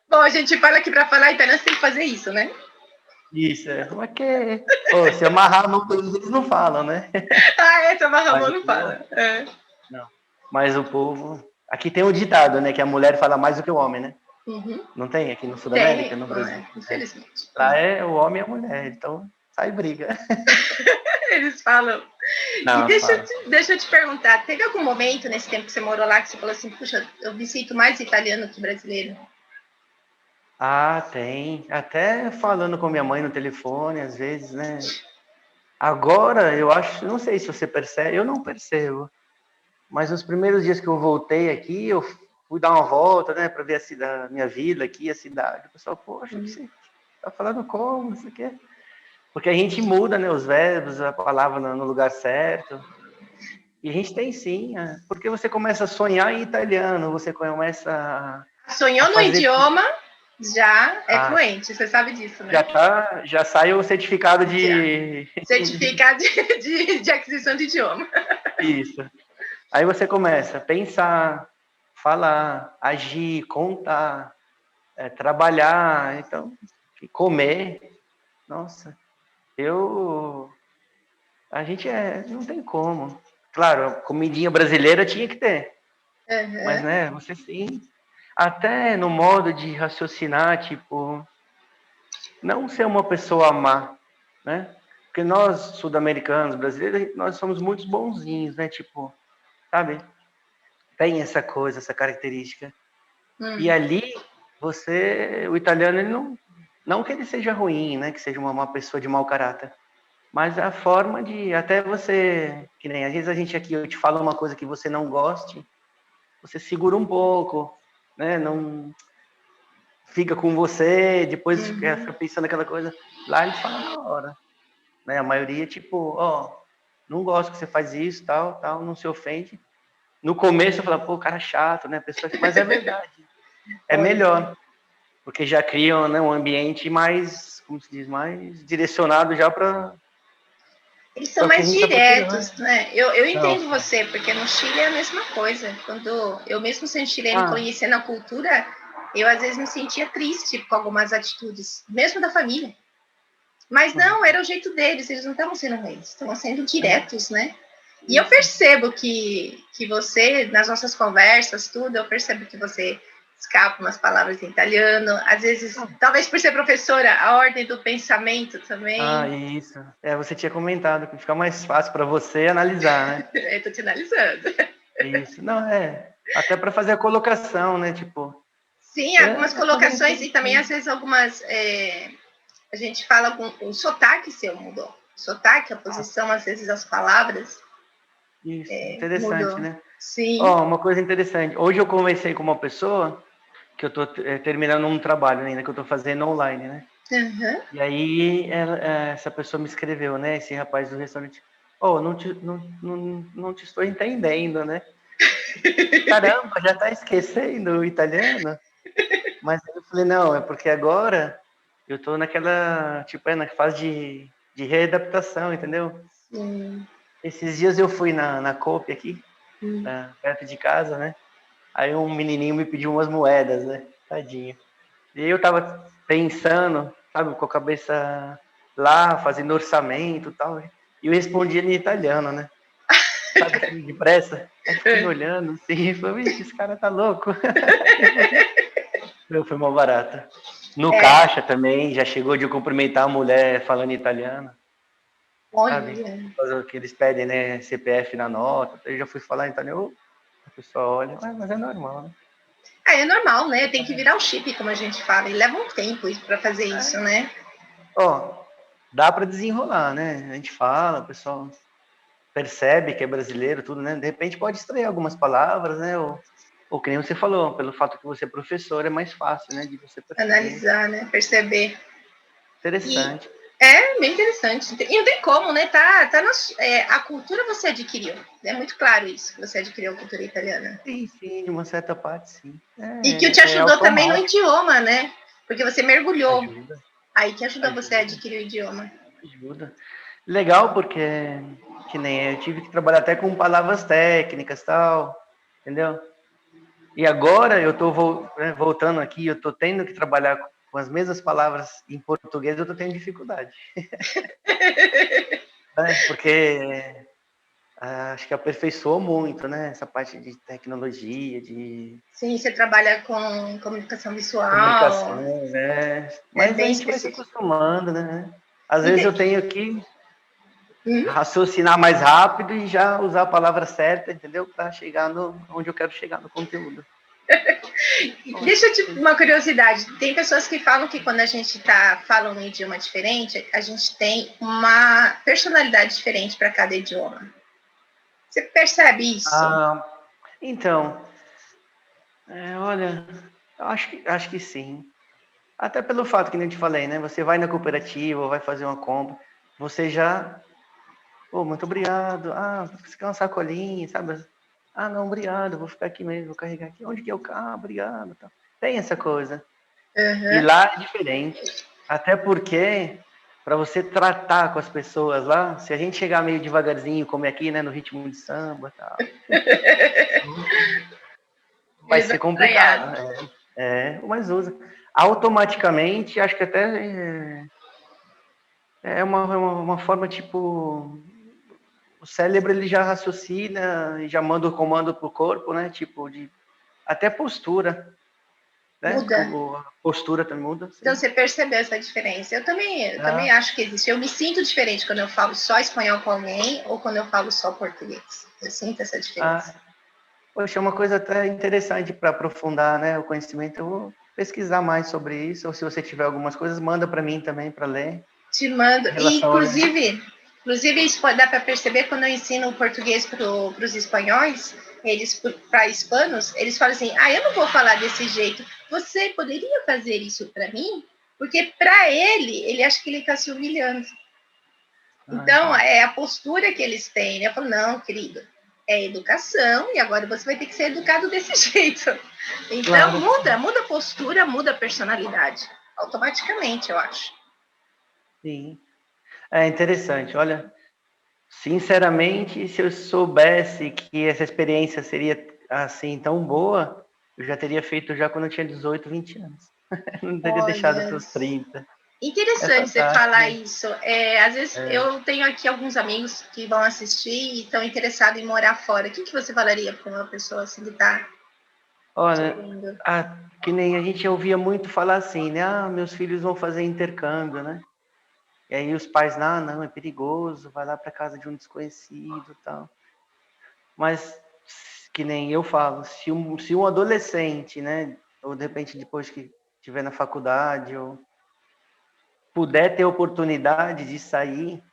Bom, a gente fala que para falar italiano você tem que fazer isso, né? Isso, Mas que... se amarrar a mão todos eles não falam, né? Se amarrar a mão não fala. Não. Mas o povo... Aqui tem um ditado, né, que a mulher fala mais do que o homem, né? Não tem aqui no Sudamérica, no Brasil? Infelizmente. Lá é o homem e a mulher, então sai briga. Eles falam. Não, deixa eu te perguntar, teve algum momento nesse tempo que você morou lá que você falou assim, puxa, eu me sinto mais italiano que brasileiro? Tem. Até falando com minha mãe no telefone, às vezes, né? Agora, eu acho, não sei se você percebe, eu não percebo. Mas nos primeiros dias que eu voltei aqui, eu fui dar uma volta, né, para ver a minha vila aqui, a cidade. O pessoal, poxa, você tá falando como? Isso aqui? Porque a gente muda, né, os verbos, a palavra no lugar certo. E a gente tem sim, porque você começa a sonhar em italiano, você começa Sonhou no idioma, já é fluente, você sabe disso, né? Já sai o certificado de... Certificado de aquisição de idioma. Isso. Aí você começa a pensar, falar, agir, contar, trabalhar, então, comer. Nossa, a gente não tem como. Claro, comidinha brasileira tinha que ter. Mas, né, você sim. Até no modo de raciocinar, tipo, não ser uma pessoa má, né? Porque nós, sul-americanos, brasileiros, nós somos muito bonzinhos, né? Tipo, sabe? Tem essa coisa, essa característica. E ali, o italiano, ele não que ele seja ruim, né? Que seja uma pessoa de mau caráter. Mas a forma de, até você, que nem às vezes a gente aqui, eu te falo uma coisa que você não goste, você segura um pouco, né? Não fica com você, depois fica pensando aquela coisa. Lá eles falam na hora, né? A maioria, tipo, não gosto que você faz isso, tal, não se ofende. No começo eu falava, pô, cara chato, né? Mas é verdade. É melhor, porque já criam, né, um ambiente mais, como se diz, mais direcionado já para... Eles são mais diretos, né? Eu entendo você, porque no Chile é a mesma coisa. Quando eu mesmo sendo chileno, conhecendo a cultura, eu às vezes me sentia triste com algumas atitudes, mesmo da família. Mas não, era o jeito deles, eles não estavam sendo ruins, estavam sendo diretos, né? E eu percebo que você, nas nossas conversas, tudo, eu percebo que você escapa umas palavras em italiano, às vezes, talvez por ser professora, a ordem do pensamento também. Ah, isso. Você tinha comentado que fica mais fácil para você analisar, né? Eu tô te analisando. Isso. Não, até para fazer a colocação, né? Tipo. Sim, algumas colocações e também, às vezes, algumas. A gente fala com o sotaque seu mudou. O sotaque, a posição, às vezes, as palavras. Isso, interessante, mudou. Né? Sim. Uma coisa interessante. Hoje eu conversei com uma pessoa que eu tô terminando um trabalho ainda que eu tô fazendo online, né? Uhum. E aí essa pessoa me escreveu, né? Esse rapaz do restaurante. Não te estou entendendo, né? Caramba, já tá esquecendo o italiano? Mas eu falei, não, é porque agora eu tô naquela, tipo, na fase de readaptação, entendeu? Esses dias eu fui na Coop aqui, perto de casa, né? Aí um menininho me pediu umas moedas, né? Tadinho. E eu tava pensando, sabe, com a cabeça lá, fazendo orçamento e tal. E eu respondia em italiano, né? Sabe, assim, depressa. Aí fiquei olhando, assim, e falei, vixe, esse cara tá louco. Foi mal barato. No caixa também, já chegou de eu cumprimentar a mulher falando italiano. Olha. Sabe? Que eles pedem, né, CPF na nota. Eu já fui falar em italiano, a pessoa olha, mas é normal, né? É normal, né? Tem que virar o chip, como a gente fala, e leva um tempo para fazer isso, né? Dá para desenrolar, né? A gente fala, o pessoal percebe que é brasileiro, tudo, né? De repente pode estranhar algumas palavras, né? Ou que nem você falou, pelo fato que você é professor, é mais fácil, né? De você perceber. Analisar, né? Perceber. Interessante. Bem interessante. E não tem como, né? A cultura você adquiriu. É muito claro isso, que você adquiriu a cultura italiana. Sim, de uma certa parte, sim. E que te ajudou também no idioma, né? Porque você mergulhou. Ajuda. Aí que ajuda você a adquirir o idioma. Ajuda. Legal, porque que nem eu tive que trabalhar até com palavras técnicas e tal, entendeu? E agora eu tô voltando aqui, eu tô tendo que trabalhar com as mesmas palavras em português, eu tô tendo dificuldade. Porque acho que aperfeiçoou muito, né? Essa parte de tecnologia, Sim, você trabalha com comunicação visual. Comunicação, né? Mas a gente vai se acostumando, né? Às vezes eu tenho que raciocinar mais rápido e já usar a palavra certa, entendeu? Para chegar onde eu quero chegar no conteúdo. Deixa eu te uma curiosidade. Tem pessoas que falam que quando a gente fala um idioma diferente, a gente tem uma personalidade diferente para cada idioma. Você percebe isso? Então, olha, eu acho que sim. Até pelo fato que nem eu te falei, né? Você vai na cooperativa, vai fazer uma compra, você já... muito obrigado. Você quer uma sacolinha, sabe? Não, obrigado, vou ficar aqui mesmo, vou carregar aqui. Onde que eu... obrigado. Tá. Tem essa coisa. E lá é diferente. Até porque, para você tratar com as pessoas lá, se a gente chegar meio devagarzinho, como é aqui, né, no ritmo de samba e tal, vai ser complicado. Mas usa. Automaticamente, acho que até é uma forma, tipo... O cérebro, ele já raciocina e já manda o comando pro corpo, né? Tipo, até postura. Né? Muda. A postura também muda. Sim. Então, você percebeu essa diferença. Eu também acho que existe. Eu me sinto diferente quando eu falo só espanhol com alguém ou quando eu falo só português. Eu sinto essa diferença. Poxa, é uma coisa até interessante para aprofundar, né, o conhecimento. Eu vou pesquisar mais sobre isso. Ou se você tiver algumas coisas, manda para mim também para ler. Te mando. E, inclusive, isso dá para perceber quando eu ensino o português para os espanhóis, para hispanos, eles falam assim: eu não vou falar desse jeito. Você poderia fazer isso para mim? Porque para ele acha que ele está se humilhando. Então, é a postura que eles têm. Né? Eu falo: não, querido, é educação e agora você vai ter que ser educado desse jeito. Então, muda a postura, muda a personalidade. Automaticamente, eu acho. Sim. É interessante. Olha, sinceramente, se eu soubesse que essa experiência seria assim tão boa, eu já teria feito já quando eu tinha 18, 20 anos. Não teria deixado até os 30. Interessante você falar isso. Às vezes eu tenho aqui alguns amigos que vão assistir e estão interessados em morar fora. O que você falaria para uma pessoa assim que está... Olha, que nem a gente ouvia muito falar assim, né? Ah, meus filhos vão fazer intercâmbio, né? E aí os pais, não, é perigoso, vai lá para casa de um desconhecido e tal. Mas, que nem eu falo, se um adolescente, né? Ou de repente depois que estiver na faculdade, ou puder ter oportunidade de sair,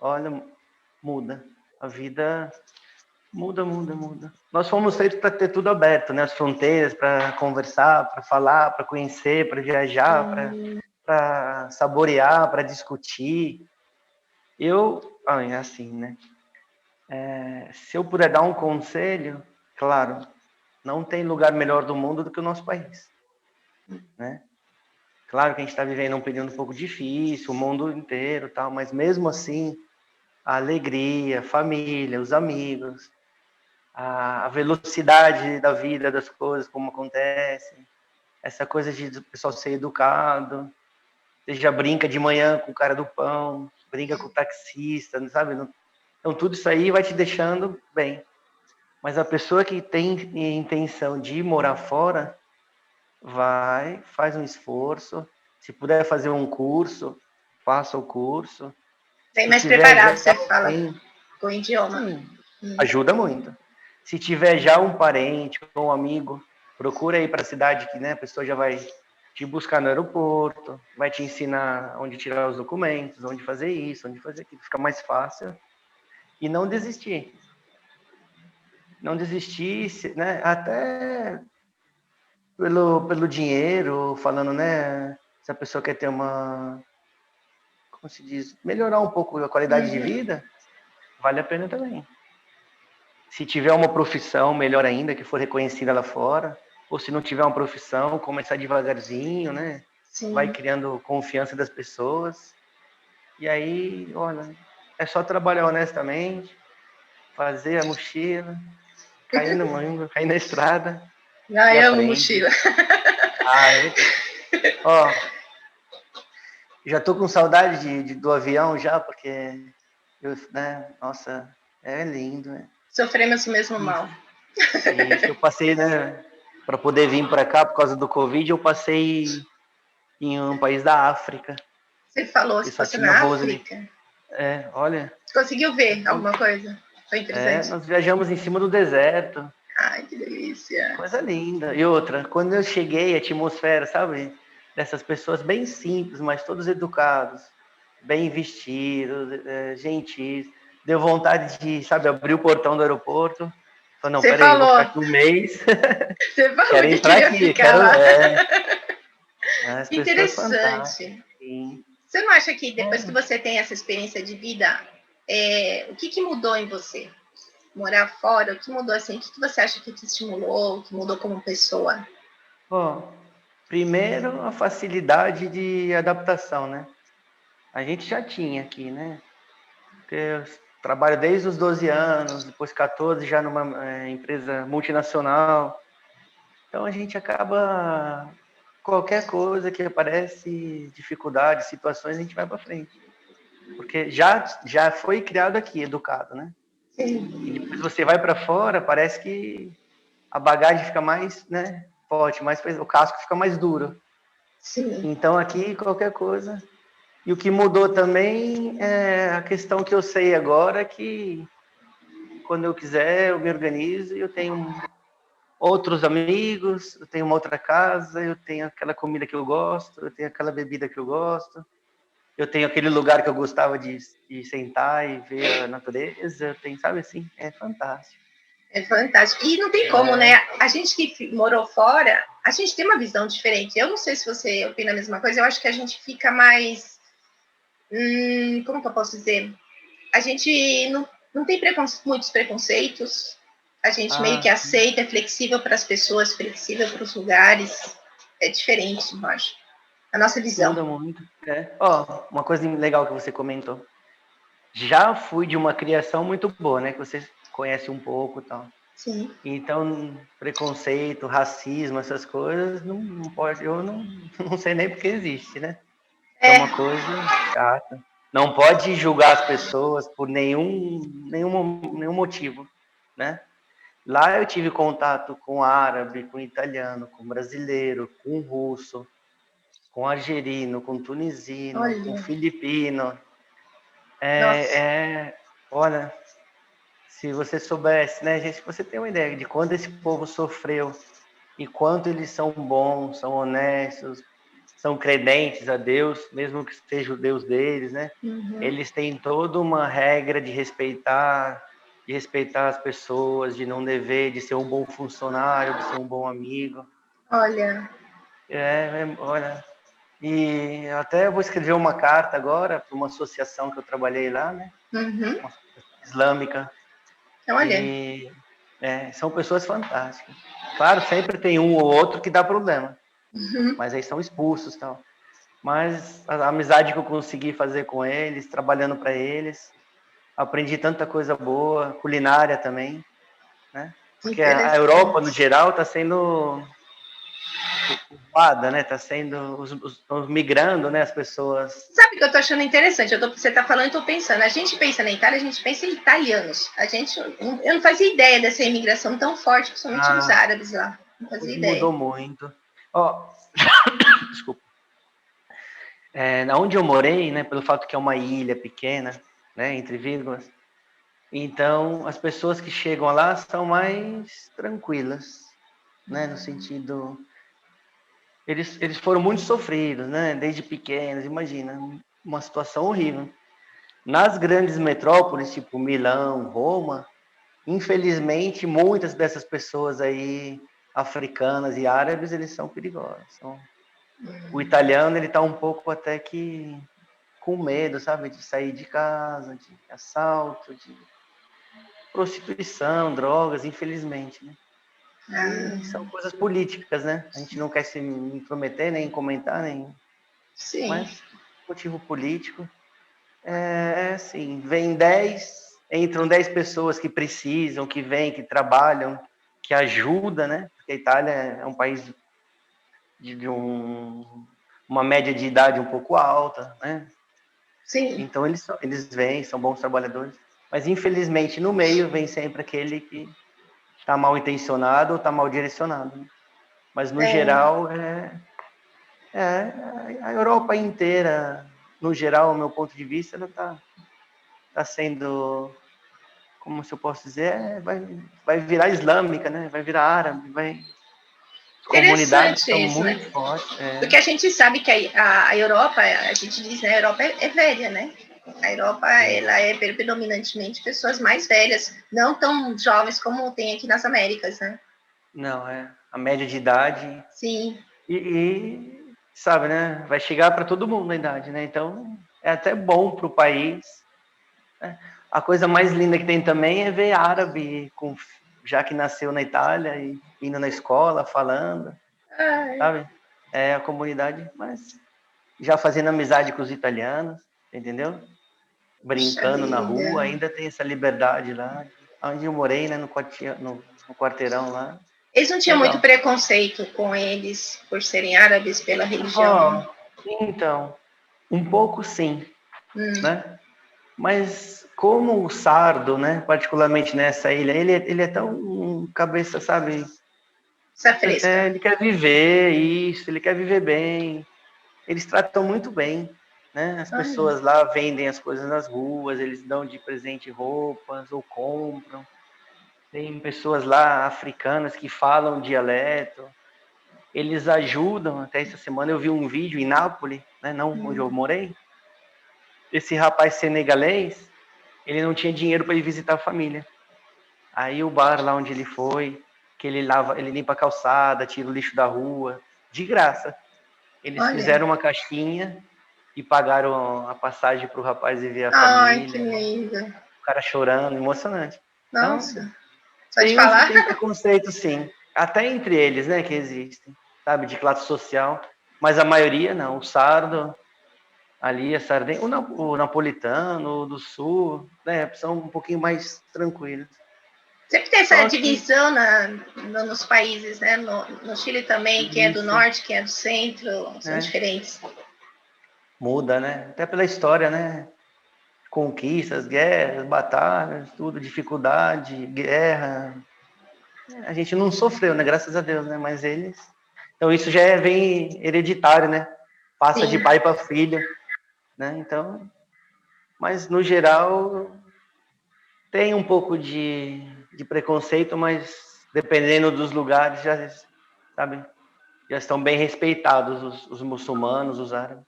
olha, muda. A vida muda. Nós fomos feitos para ter tudo aberto, né? As fronteiras, para conversar, para falar, para conhecer, para viajar, para saborear, para discutir. É assim, né? Se eu puder dar um conselho, claro, não tem lugar melhor do mundo do que o nosso país, né? Claro que a gente está vivendo um período um pouco difícil, o mundo inteiro, tal, mas mesmo assim, a alegria, a família, os amigos, a velocidade da vida, das coisas, como acontecem, essa coisa de o pessoal ser educado, você já brinca de manhã com o cara do pão, brinca com o taxista, sabe? Então, tudo isso aí vai te deixando bem. Mas a pessoa que tem intenção de morar fora, faz um esforço. Se puder fazer um curso, faça o curso. Bem Se mais tiver preparado, já você fala, com o idioma. sim, ajuda muito. Se tiver já um parente ou um amigo, procura ir para a cidade que, né, a pessoa já vai te buscar no aeroporto, vai te ensinar onde tirar os documentos, onde fazer isso, onde fazer aquilo, fica mais fácil. E não desistir. Não desistir, né, até pelo dinheiro, falando, né, se a pessoa quer ter como se diz, melhorar um pouco a qualidade de vida, vale a pena também. Se tiver uma profissão, melhor ainda, que for reconhecida lá fora, ou se não tiver uma profissão, começar devagarzinho, né? Sim. Vai criando confiança das pessoas. E aí, olha, é só trabalhar honestamente, fazer a mochila, cair no mundo, cair na estrada. Eu amo mochila. Ó, já tô com saudade do avião já, porque né, nossa, é lindo, né? Sofremos o mesmo mal. Isso, eu passei, né, para poder vir para cá por causa do Covid, eu passei em um país da África. Você falou, se fosse na África? Olha. Você conseguiu ver alguma coisa? Foi interessante? Nós viajamos em cima do deserto. Ai, que delícia. Coisa linda. E outra, quando eu cheguei, a atmosfera, sabe? Dessas pessoas bem simples, mas todos educados, bem vestidos, gentis. Deu vontade de, sabe, abrir o portão do aeroporto. Falei, não, peraí, eu vou ficar aqui um mês. Você falou quero que entrar queria aqui, ficar lá. As interessante. Você não acha que depois que você tem essa experiência de vida, o que mudou em você? Morar fora, o que mudou assim? O que você acha que te estimulou, o que mudou como pessoa? Bom, primeiro a facilidade de adaptação, né? A gente já tinha aqui, né? Porque eu trabalho desde os 12 anos, depois 14 já numa empresa multinacional. Então a gente acaba qualquer coisa que aparece, dificuldades, situações, a gente vai para frente. Porque já foi criado aqui, educado, né? Sim. E depois você vai para fora, parece que a bagagem fica mais, né, forte, o casco fica mais duro. Sim. Então aqui qualquer coisa. E o que mudou também é a questão que eu sei agora, que quando eu quiser eu me organizo e eu tenho outros amigos, eu tenho uma outra casa, eu tenho aquela comida que eu gosto, eu tenho aquela bebida que eu gosto, eu tenho aquele lugar que eu gostava de sentar e ver a natureza, eu tenho, sabe assim, é fantástico. É fantástico. E não tem como, né? A gente que morou fora, a gente tem uma visão diferente. Eu não sei se você opina a mesma coisa, eu acho que a gente fica mais... como que eu posso dizer? A gente não tem muitos preconceitos, a gente meio que aceita, é flexível para as pessoas, flexível para os lugares. É diferente, eu acho. A nossa visão. Muda muito. Uma coisa legal que você comentou. Já fui de uma criação muito boa, né? Que você conhece um pouco e tal. Sim. Então, preconceito, racismo, essas coisas, não pode, eu não sei nem porque existe, né? É uma coisa chata. Não pode julgar as pessoas por nenhum motivo, né? Lá eu tive contato com árabe, com italiano, com brasileiro, com russo, com argelino, com tunisino, com Olha, filipino. nossa, Olha, se você soubesse, né, gente, você tem uma ideia de quando esse povo sofreu e quanto eles são bons, são honestos, são credentes a Deus, mesmo que seja o Deus deles, né? Eles têm toda uma regra de respeitar as pessoas, de não dever, de ser um bom funcionário, de ser um bom amigo. olha. Olha, e até vou escrever uma carta agora para uma associação que eu trabalhei lá, né? Uma associação islâmica. Olha. E são pessoas fantásticas. Claro, sempre tem um ou outro que dá problema, mas aí são expulsos, tal. Mas a amizade que eu consegui fazer com eles, trabalhando para eles, aprendi tanta coisa boa, culinária também, né? Porque a Europa, no Interessante. geral, está sendo ocupada, né? Está sendo os migrando, né? As pessoas. Sabe o que eu tô achando interessante? Você tá falando, eu tô pensando. A gente pensa na Itália, a gente pensa em italianos. Eu não fazia ideia dessa imigração tão forte, principalmente dos árabes lá. Não fazia ideia. Mudou muito. Desculpa. Onde eu morei, né? Pelo fato que é uma ilha pequena, né? Entre vírgulas. Então, as pessoas que chegam lá são mais tranquilas, né? No sentido, eles foram muito sofridos, né? Desde pequenos, imagina, uma situação horrível. Nas grandes metrópoles, tipo Milão, Roma, infelizmente, muitas dessas pessoas aí, africanas e árabes, eles são perigosos. O italiano, ele tá um pouco até que com medo, sabe? De sair de casa, de assalto, de prostituição, drogas, infelizmente, né? E são coisas políticas, né? A gente não quer se intrometer, nem comentar, nem... Sim. Mas, motivo político, assim, vem 10, entram 10 pessoas que precisam, que vêm, que trabalham, que ajudam, né? Porque a Itália é um país de uma média de idade um pouco alta, né? Sim. Então, eles vêm, são bons trabalhadores. Mas, infelizmente, no meio vem sempre aquele que está mal intencionado ou está mal direcionado. Né? Mas, no geral, a Europa inteira, no geral, ao meu ponto de vista, ela está sendo, como se eu posso dizer, vai virar islâmica, né? Vai virar árabe, as comunidades Interessante estão isso, né? muito fortes. Porque a gente sabe que a Europa, a gente diz, né? A Europa é velha, né? A Europa, ela é predominantemente pessoas mais velhas, não tão jovens como tem aqui nas Américas, né? Não, a média de idade. Sim. E sabe, né? Vai chegar para todo mundo a idade, né? Então, é até bom para o país. Né? A coisa mais linda que tem também é ver árabe, já que nasceu na Itália, e indo na escola, falando, sabe? É a comunidade, mas já fazendo amizade com os italianos, entendeu? Puxa Brincando na vida. rua, ainda tem essa liberdade lá. Onde eu morei, né, no quarteirão lá. Eles não tinham muito Legal. preconceito com eles por serem árabes pela religião. Então, um pouco sim, né? Mas como o Sardo, né, particularmente nessa ilha, ele é tão cabeça, sabe? Essa fresca. Ele quer viver isso, ele quer viver bem. Eles tratam muito bem, né? As pessoas lá vendem as coisas nas ruas, eles dão de presente roupas ou compram. Tem pessoas lá africanas que falam dialeto. Eles ajudam. Até essa semana eu vi um vídeo em Nápoles, né, não onde eu morei. Esse rapaz senegalês, ele não tinha dinheiro para ir visitar a família. Aí o bar lá onde ele foi, que ele limpa a calçada, tira o lixo da rua, de graça. Eles fizeram uma caixinha e pagaram a passagem para o rapaz ir ver a Ai, que família. lindo. O cara chorando, emocionante. Então, Nossa. Só de tem uns que falar? tem preconceito, sim. Até entre eles, né, que existem, sabe, de classe social. Mas a maioria não. O sardo, ali, a sardenha, o napolitano, o do sul, né, são um pouquinho mais tranquilos. Sempre tem essa Só que divisão nos países, né? No Chile também, quem é do norte, quem é do centro, são diferentes. muda, né? Até pela história, né? Conquistas, guerras, batalhas, tudo, dificuldade, guerra. A gente não sofreu, né? Graças a Deus, né? Mas eles... Então isso já vem hereditário, né? Passa de Sim, pai para filho, né? Então, mas no geral tem um pouco de preconceito, mas dependendo dos lugares já, sabe, já estão bem respeitados os muçulmanos, os árabes.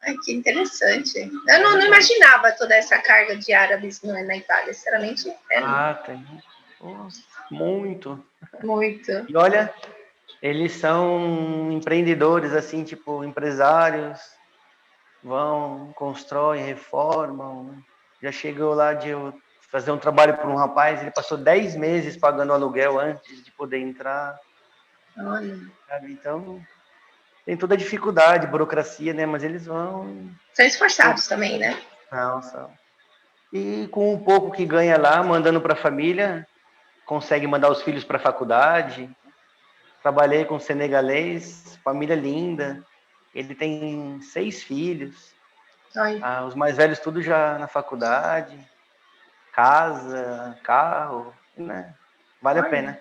ai, que interessante. Eu É não legal. imaginava toda essa carga de árabes na Itália, sinceramente, Tem. Oh, muito. muito. E olha, eles são empreendedores, assim, tipo, empresários, vão, constroem, reformam. Já chegou lá de eu fazer um trabalho para um rapaz, ele passou 10 meses pagando aluguel antes de poder entrar, Olha. sabe? Então, tem toda a dificuldade, burocracia, né? Mas eles vão... São esforçados também, né? Não, são. E com o pouco que ganha lá, mandando para a família, consegue mandar os filhos para a faculdade. Trabalhei com um senegalês, família linda. Ele tem 6 filhos. Os mais velhos tudo já na faculdade. Casa, carro, né? Vale a pena.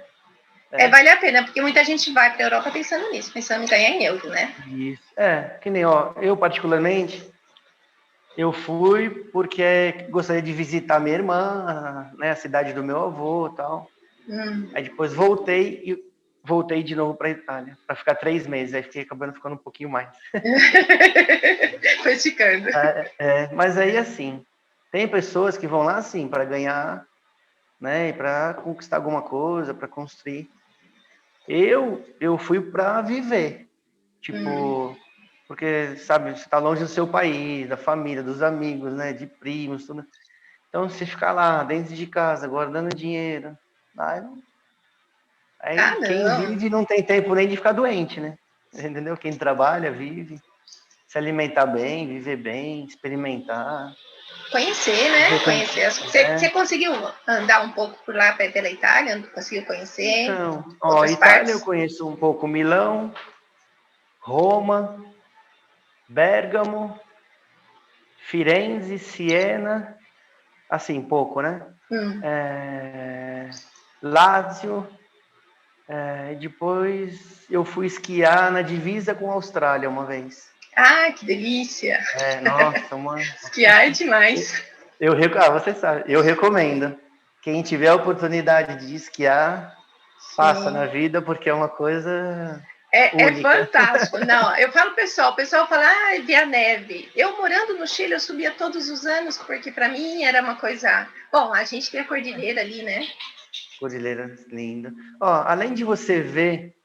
Vale a pena, porque muita gente vai para a Europa pensando nisso, pensando em ganhar em euro, né? Isso. Que nem, ó, eu particularmente, eu fui porque gostaria de visitar minha irmã, né, a cidade do meu avô e tal. Aí depois voltei de novo para a Itália, para ficar 3 meses. Aí fiquei acabando ficando um pouquinho mais. Foi esticando. Mas aí, assim, tem pessoas que vão lá, assim, para ganhar, né, e para conquistar alguma coisa, para construir. Eu fui para viver, tipo, porque, sabe, você está longe do seu país, da família, dos amigos, né, de primos, tudo. Então, você ficar lá, dentro de casa, guardando dinheiro, aí quem Não. vive não tem tempo nem de ficar doente, né? Entendeu? Quem trabalha, vive. Se alimentar bem, viver bem, experimentar. Conhecer, né? Conhecer. Você conseguiu andar um pouco por lá pela Itália? Conseguiu conhecer Então, outras Itália eu partes? conheço um pouco Milão, Roma, Bérgamo, Firenze, Siena, assim, pouco, né? Látzio, depois eu fui esquiar na divisa com a Austrália uma vez. Ah, que delícia! Nossa, Esquiar é demais. Você sabe, eu recomendo. Quem tiver a oportunidade de esquiar, passa na vida, porque é uma coisa única. Fantástico. Não, eu falo o pessoal fala, vi a neve. Eu morando no Chile, eu subia todos os anos, porque para mim era uma coisa... Bom, a gente tem a cordilheira ali, né? Cordilheira linda. Além de você ver,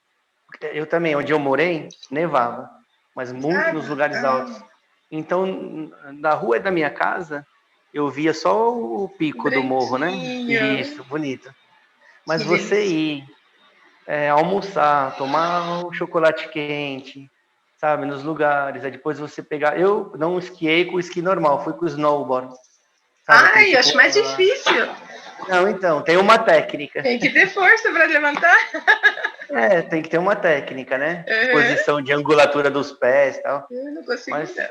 eu também, onde eu morei, nevava, mas muito nos lugares altos. Então, na rua da minha casa, eu via só o pico do morro, né? Isso, bonito. Mas você ir almoçar, tomar um chocolate quente, sabe, nos lugares, aí depois você pegar... Eu não esquiei com o esqui normal, fui com o snowboard. Sabe, Eu acho mais difícil. Não, então, tem uma técnica. Tem que ter força para levantar. Tem que ter uma técnica, né? Posição de angulatura dos pés e tal. Eu não consigo, mas não.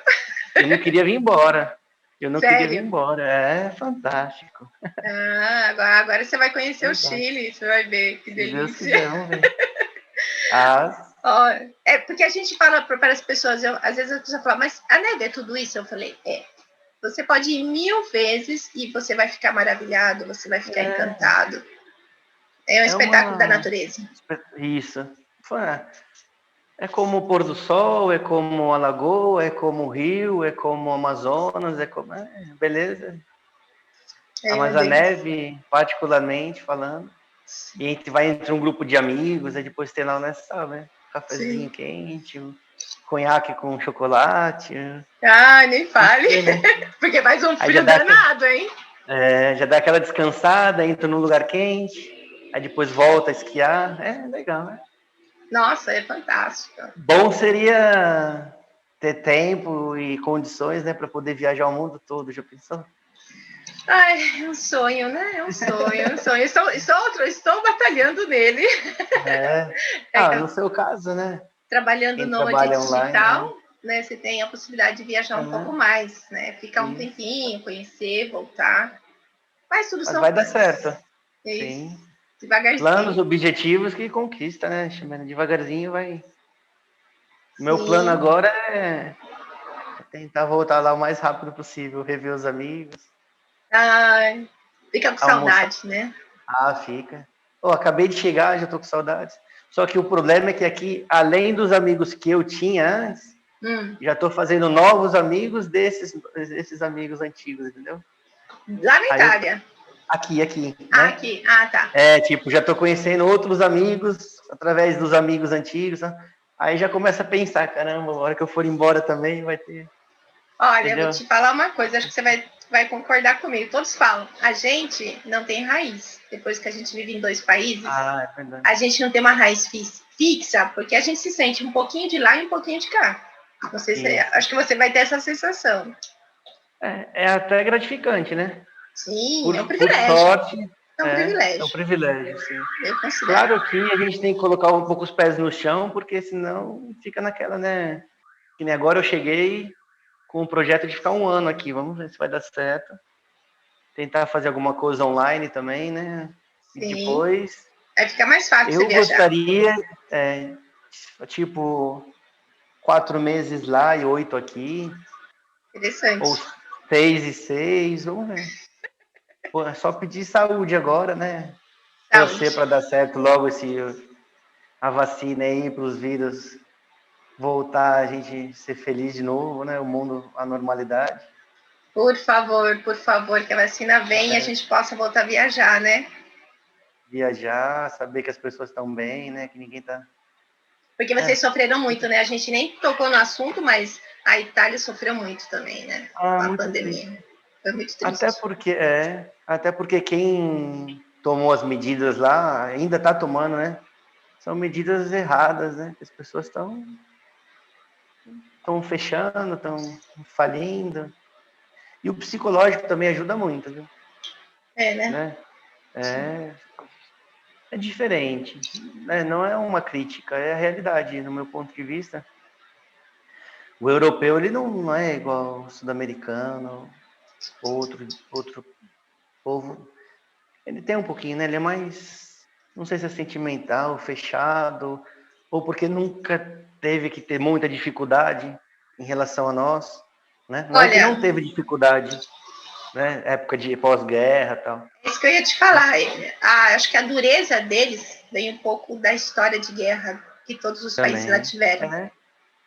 eu não queria vir embora. Sério? Queria vir embora. É fantástico. Agora você vai conhecer o Chile, você vai ver que delícia. Se Deus quiser, vamos ver. Porque a gente fala para as pessoas, às vezes a pessoa fala, mas a neve é tudo isso? Eu falei, Você pode ir 1000 vezes e você vai ficar maravilhado, você vai ficar encantado. É um espetáculo da natureza. Isso. É como o pôr do sol, é como a lagoa, é como o rio, é como o Amazonas, beleza. Mas a neve, particularmente falando, e a gente vai entre um grupo de amigos, aí depois tem lá nessa sala, né? Cafezinho quente, conhaque com chocolate. Nem fale. Né? Porque faz um frio danado, hein? Já dá aquela descansada, entra num lugar quente, aí depois volta a esquiar. É legal, né? Nossa, é fantástico. Bom seria ter tempo e condições, né, para poder viajar o mundo todo, já pensou? É um sonho, né? É um sonho. Estou batalhando nele. No seu caso, né? Trabalhando no digital. né, você tem a possibilidade de viajar um pouco mais, né? Ficar um tempinho, conhecer, voltar. Mas tudo são vai dar planos. certo. Sim. Sim. Devagarzinho. Planos, objetivos que conquista, né? Chamando devagarzinho vai. Meu Sim. plano agora é tentar voltar lá o mais rápido possível, rever os amigos. Ai, fica com almoçar. saudade, né? Ah, fica. Acabei de chegar, já tô com saudades. Só que o problema é que aqui, além dos amigos que eu tinha antes, já tô fazendo novos amigos desses amigos antigos, entendeu? Lá na Itália. Aqui, Ah, né? aqui. Ah, tá. Já tô conhecendo outros amigos através dos amigos antigos, né? Aí já começa a pensar, caramba, a hora que eu for embora também vai ter. Olha, entendeu? eu vou te falar uma coisa, acho que você vai concordar comigo. Todos falam, a gente não tem raiz. Depois que a gente vive em 2 países, é verdade. a gente não tem uma raiz fixa, porque a gente se sente um pouquinho de lá e um pouquinho de cá. Não sei se acho que você vai ter essa sensação. É até gratificante, né? Sim, é um Por privilégio. sorte, É um privilégio. É um privilégio, sim. Eu considero. Claro que a gente tem que colocar um pouco os pés no chão, porque senão fica naquela, né? Que nem agora eu cheguei com o projeto de ficar 1 ano aqui. Vamos ver se vai dar certo. Tentar fazer alguma coisa online também, né? Sim. E depois. Aí fica mais fácil você viajar. Gostaria, tipo, 4 meses lá e 8 aqui. Interessante. Ou 6 e 6, vamos ver. Pô, é só pedir saúde agora, né? Torcer para dar certo logo a vacina aí para os vírus voltar, a gente ser feliz de novo, né? O mundo, a normalidade. Por favor, que a vacina venha e a gente possa voltar a viajar, né? Viajar, saber que as pessoas estão bem, né? Que ninguém tá. Porque vocês sofreram muito, né? A gente nem tocou no assunto, mas a Itália sofreu muito também, né? Com a pandemia. Triste. Foi muito triste. Até porque quem tomou as medidas lá ainda está tomando, né? São medidas erradas, né? As pessoas estão fechando, estão falindo. E o psicológico também ajuda muito, viu? Né? É diferente, né? Não é uma crítica, é a realidade, no meu ponto de vista. O europeu, ele não é igual ao sul-americano, outro povo. Ele tem um pouquinho, né? Ele é mais, não sei se é sentimental, fechado, ou porque nunca teve que ter muita dificuldade em relação a nós, né? Não é que não teve dificuldade, né? Época de pós-guerra e tal. É isso que eu ia te falar. Acho que a dureza deles vem um pouco da história de guerra que todos os países lá tiveram.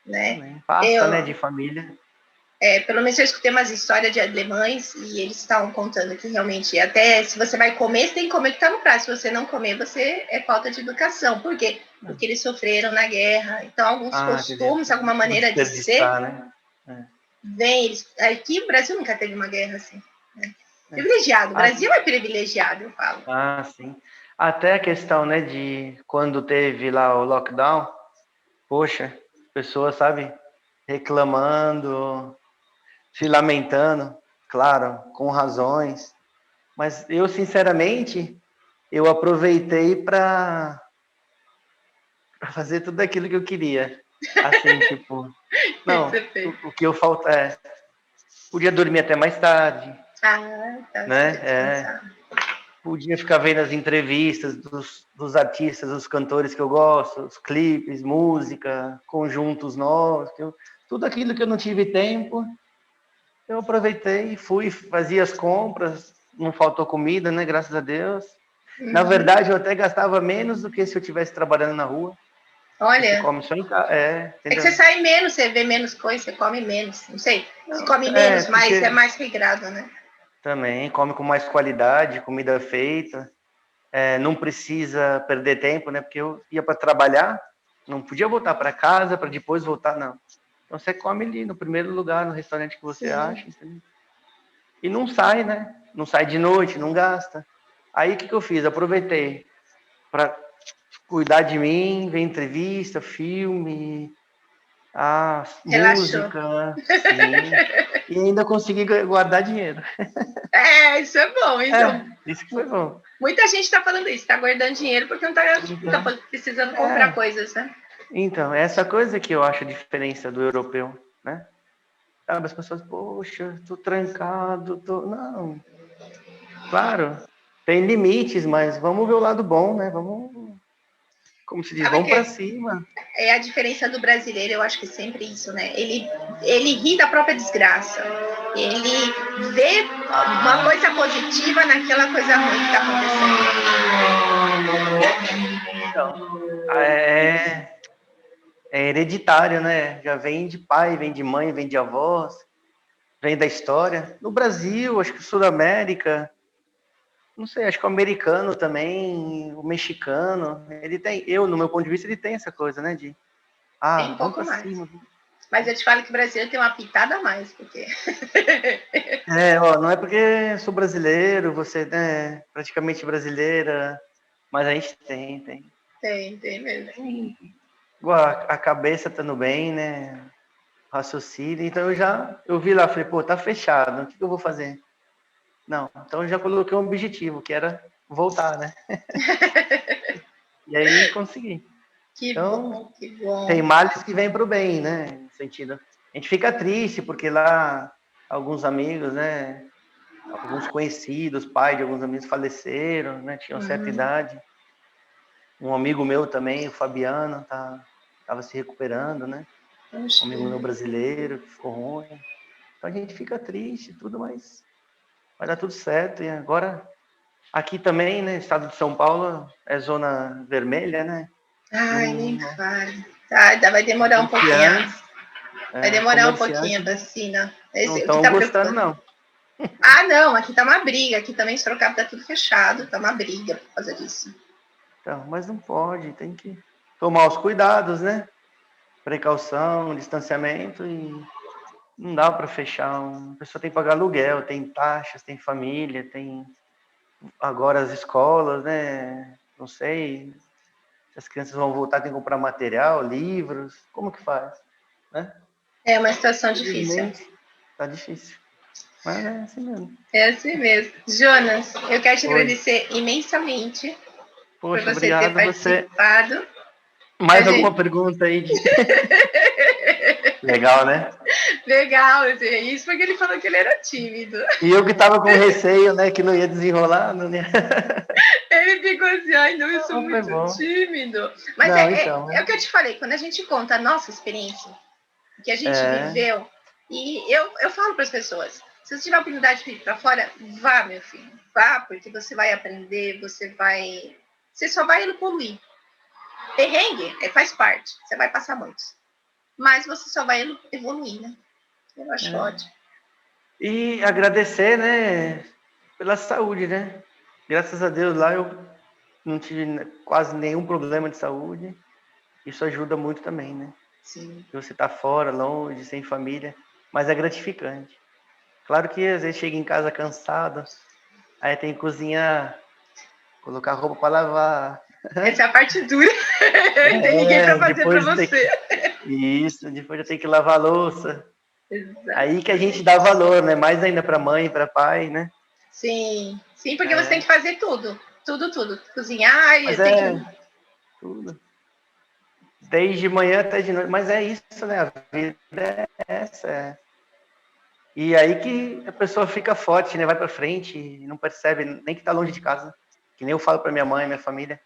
Né? Passa, né? De família. Pelo menos eu escutei umas histórias de alemães e eles estavam contando que realmente, até se você vai comer, você tem que comer o que está no prato. Se você não comer, você é falta de educação. Por quê? Porque eles sofreram na guerra. Então, alguns costumes, alguma maneira de ser, né? vem. Aqui o Brasil nunca teve uma guerra assim. Né? Privilegiado. O Brasil é privilegiado, eu falo. Ah, sim. Até a questão, né, de quando teve lá o lockdown, poxa, pessoas, sabe, reclamando, se lamentando, claro, com razões, mas eu, sinceramente, eu aproveitei para fazer tudo aquilo que eu queria, assim, tipo, não, o que eu falta podia dormir até mais tarde, né, podia ficar vendo as entrevistas dos artistas, dos cantores que eu gosto, os clipes, música, conjuntos novos, tudo aquilo que eu não tive tempo, eu aproveitei, fui, fazia as compras, não faltou comida, né? Graças a Deus. Na verdade, eu até gastava menos do que se eu estivesse trabalhando na rua. Olha, você come só em casa. É que você sai menos, você vê menos coisa, você come menos. Não sei, você come menos, mas é mais regrado, né? Também, come com mais qualidade, comida feita. Não precisa perder tempo, né? Porque eu ia para trabalhar, não podia voltar para casa para depois voltar, não. Então você come ali no primeiro lugar, no restaurante que você acha, entendeu? E não sai, né? Não sai de noite, não gasta. Aí o que eu fiz? Aproveitei para cuidar de mim, ver entrevista, filme, música, sim. E ainda consegui guardar dinheiro. Isso é bom. Então, isso que foi bom. Muita gente está falando isso, está guardando dinheiro porque não está precisando comprar coisas, né? Então, essa coisa que eu acho a diferença do europeu, né? Sabe, as pessoas, poxa, tô trancado, tô... Não, claro, tem limites, mas vamos ver o lado bom, né? Vamos, como se diz, Sabe vamos para que cima. é a diferença do brasileiro, eu acho que sempre isso, né? Ele ri da própria desgraça. Ele vê uma coisa positiva naquela coisa ruim que está acontecendo. Então, é hereditário, né? Já vem de pai, vem de mãe, vem de avós, vem da história. No Brasil, acho que Sudamérica, não sei, acho que o americano também, o mexicano, ele tem, no meu ponto de vista, ele tem essa coisa, né? De, Tem um vamos pouco pra mais. cima. Mas eu te falo que o Brasil tem uma pitada a mais, porque... Não é porque sou brasileiro, você é praticamente brasileira, mas a gente tem. Tem mesmo. Tem, igual a cabeça estando bem, né? Raciocínio, então eu vi lá, falei, pô, tá fechado, o que eu vou fazer? Não, então eu já coloquei um objetivo, que era voltar, né? E aí consegui. Que Então, bom, que bom. tem males que vêm pro bem, né? No sentido. A gente fica triste, porque lá alguns amigos, né? Alguns conhecidos, pai de alguns amigos faleceram, né? Tinham certa idade. Um amigo meu também, o Fabiano, tava se recuperando, né? Um amigo meu brasileiro, que ficou ruim. Então a gente fica triste e tudo, mas vai dar tudo certo. E agora, aqui também, né? Estado de São Paulo é zona vermelha, né? Ai, nem fale. Tá, vai demorar um pouquinho. Vai demorar um pouquinho a vacina. Não Esse, o que estão tá gostando, preocupando. não. Não, aqui tá uma briga. Aqui também, Sorocaba tá tudo fechado. Tá uma briga por causa disso. Então, mas não pode, tem que tomar os cuidados, né? Precaução, distanciamento e não dá para fechar. A pessoa tem que pagar aluguel, tem taxas, tem família, tem agora as escolas, né? Não sei se as crianças vão voltar, tem que comprar material, livros, como que faz, né? É uma situação difícil. Tá difícil, mas é assim mesmo. É assim mesmo. Jonas, eu quero te agradecer imensamente por você ter participado. Mais alguma pergunta aí? Legal, né? Legal, isso porque ele falou que ele era tímido. E eu que tava com receio, né, que não ia desenrolar, não ia... Ele ficou assim, ai não, eu sou muito tímido. Mas não, é o que eu te falei, quando a gente conta a nossa experiência, o que a gente viveu, e eu falo para as pessoas, se você tiver a oportunidade de ir para fora, vá, meu filho, vá, porque você vai aprender, você só vai evoluir. Perrengue faz parte, você vai passar muitos, mas você só vai evoluir, né? Eu acho ótimo. E agradecer, né, pela saúde, né? Graças a Deus lá eu não tive quase nenhum problema de saúde. Isso ajuda muito também, né? Sim. Você tá fora, longe, sem família, mas é gratificante. Claro que às vezes chega em casa cansado, aí tem que cozinhar, colocar roupa para lavar. Essa é a parte dura. Não tem ninguém para fazer para você. Isso, depois eu tenho que lavar a louça. Exato. Aí que a gente dá valor, né? Mais ainda para mãe, para pai, né? Sim, porque você tem que fazer tudo. Tudo. Cozinhar e tudo. Desde manhã até de noite. Mas é isso, né? A vida é essa. E aí que a pessoa fica forte, né? Vai para frente e não percebe nem que tá longe de casa. Que nem eu falo para minha mãe, minha família.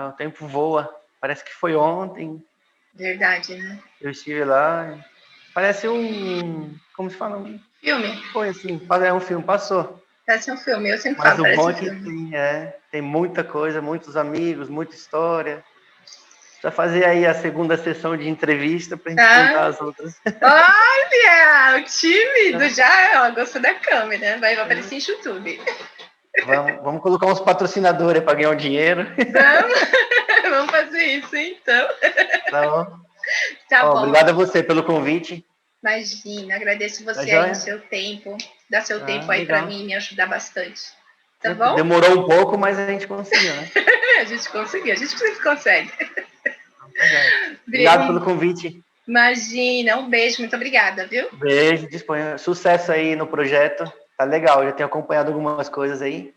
O tempo voa. Parece que foi ontem. Verdade, né? Eu estive lá. Parece como se fala? Filme. Foi assim, é um filme, passou. Parece um filme, eu sempre Mas falo, o parece bom um é que filme. tem muita coisa, muitos amigos, muita história. Precisa fazer aí a segunda sessão de entrevista para a gente contar as outras. Olha, o tímido já gostou da câmera, vai aparecer em YouTube. Vamos colocar uns patrocinadores para ganhar um dinheiro. Vamos fazer isso então. Tá bom. Tá bom. Obrigado a você pelo convite. Imagina, agradeço você aí no seu tempo. Dá seu tempo aí para mim me ajudar bastante. Tá bom? Demorou um pouco, mas a gente conseguiu, né? A gente conseguiu, a gente sempre consegue. Obrigado pelo convite. Imagina, um beijo, muito obrigada, viu? Beijo, disponha. Sucesso aí no projeto. Tá legal, já tenho acompanhado algumas coisas aí.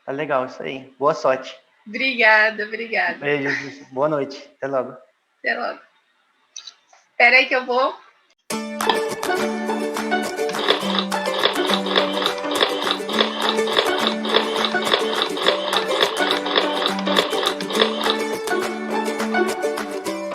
Tá legal, isso aí. Boa sorte. Obrigada. Beijo, boa noite. Até logo. Até logo. Espera aí que eu vou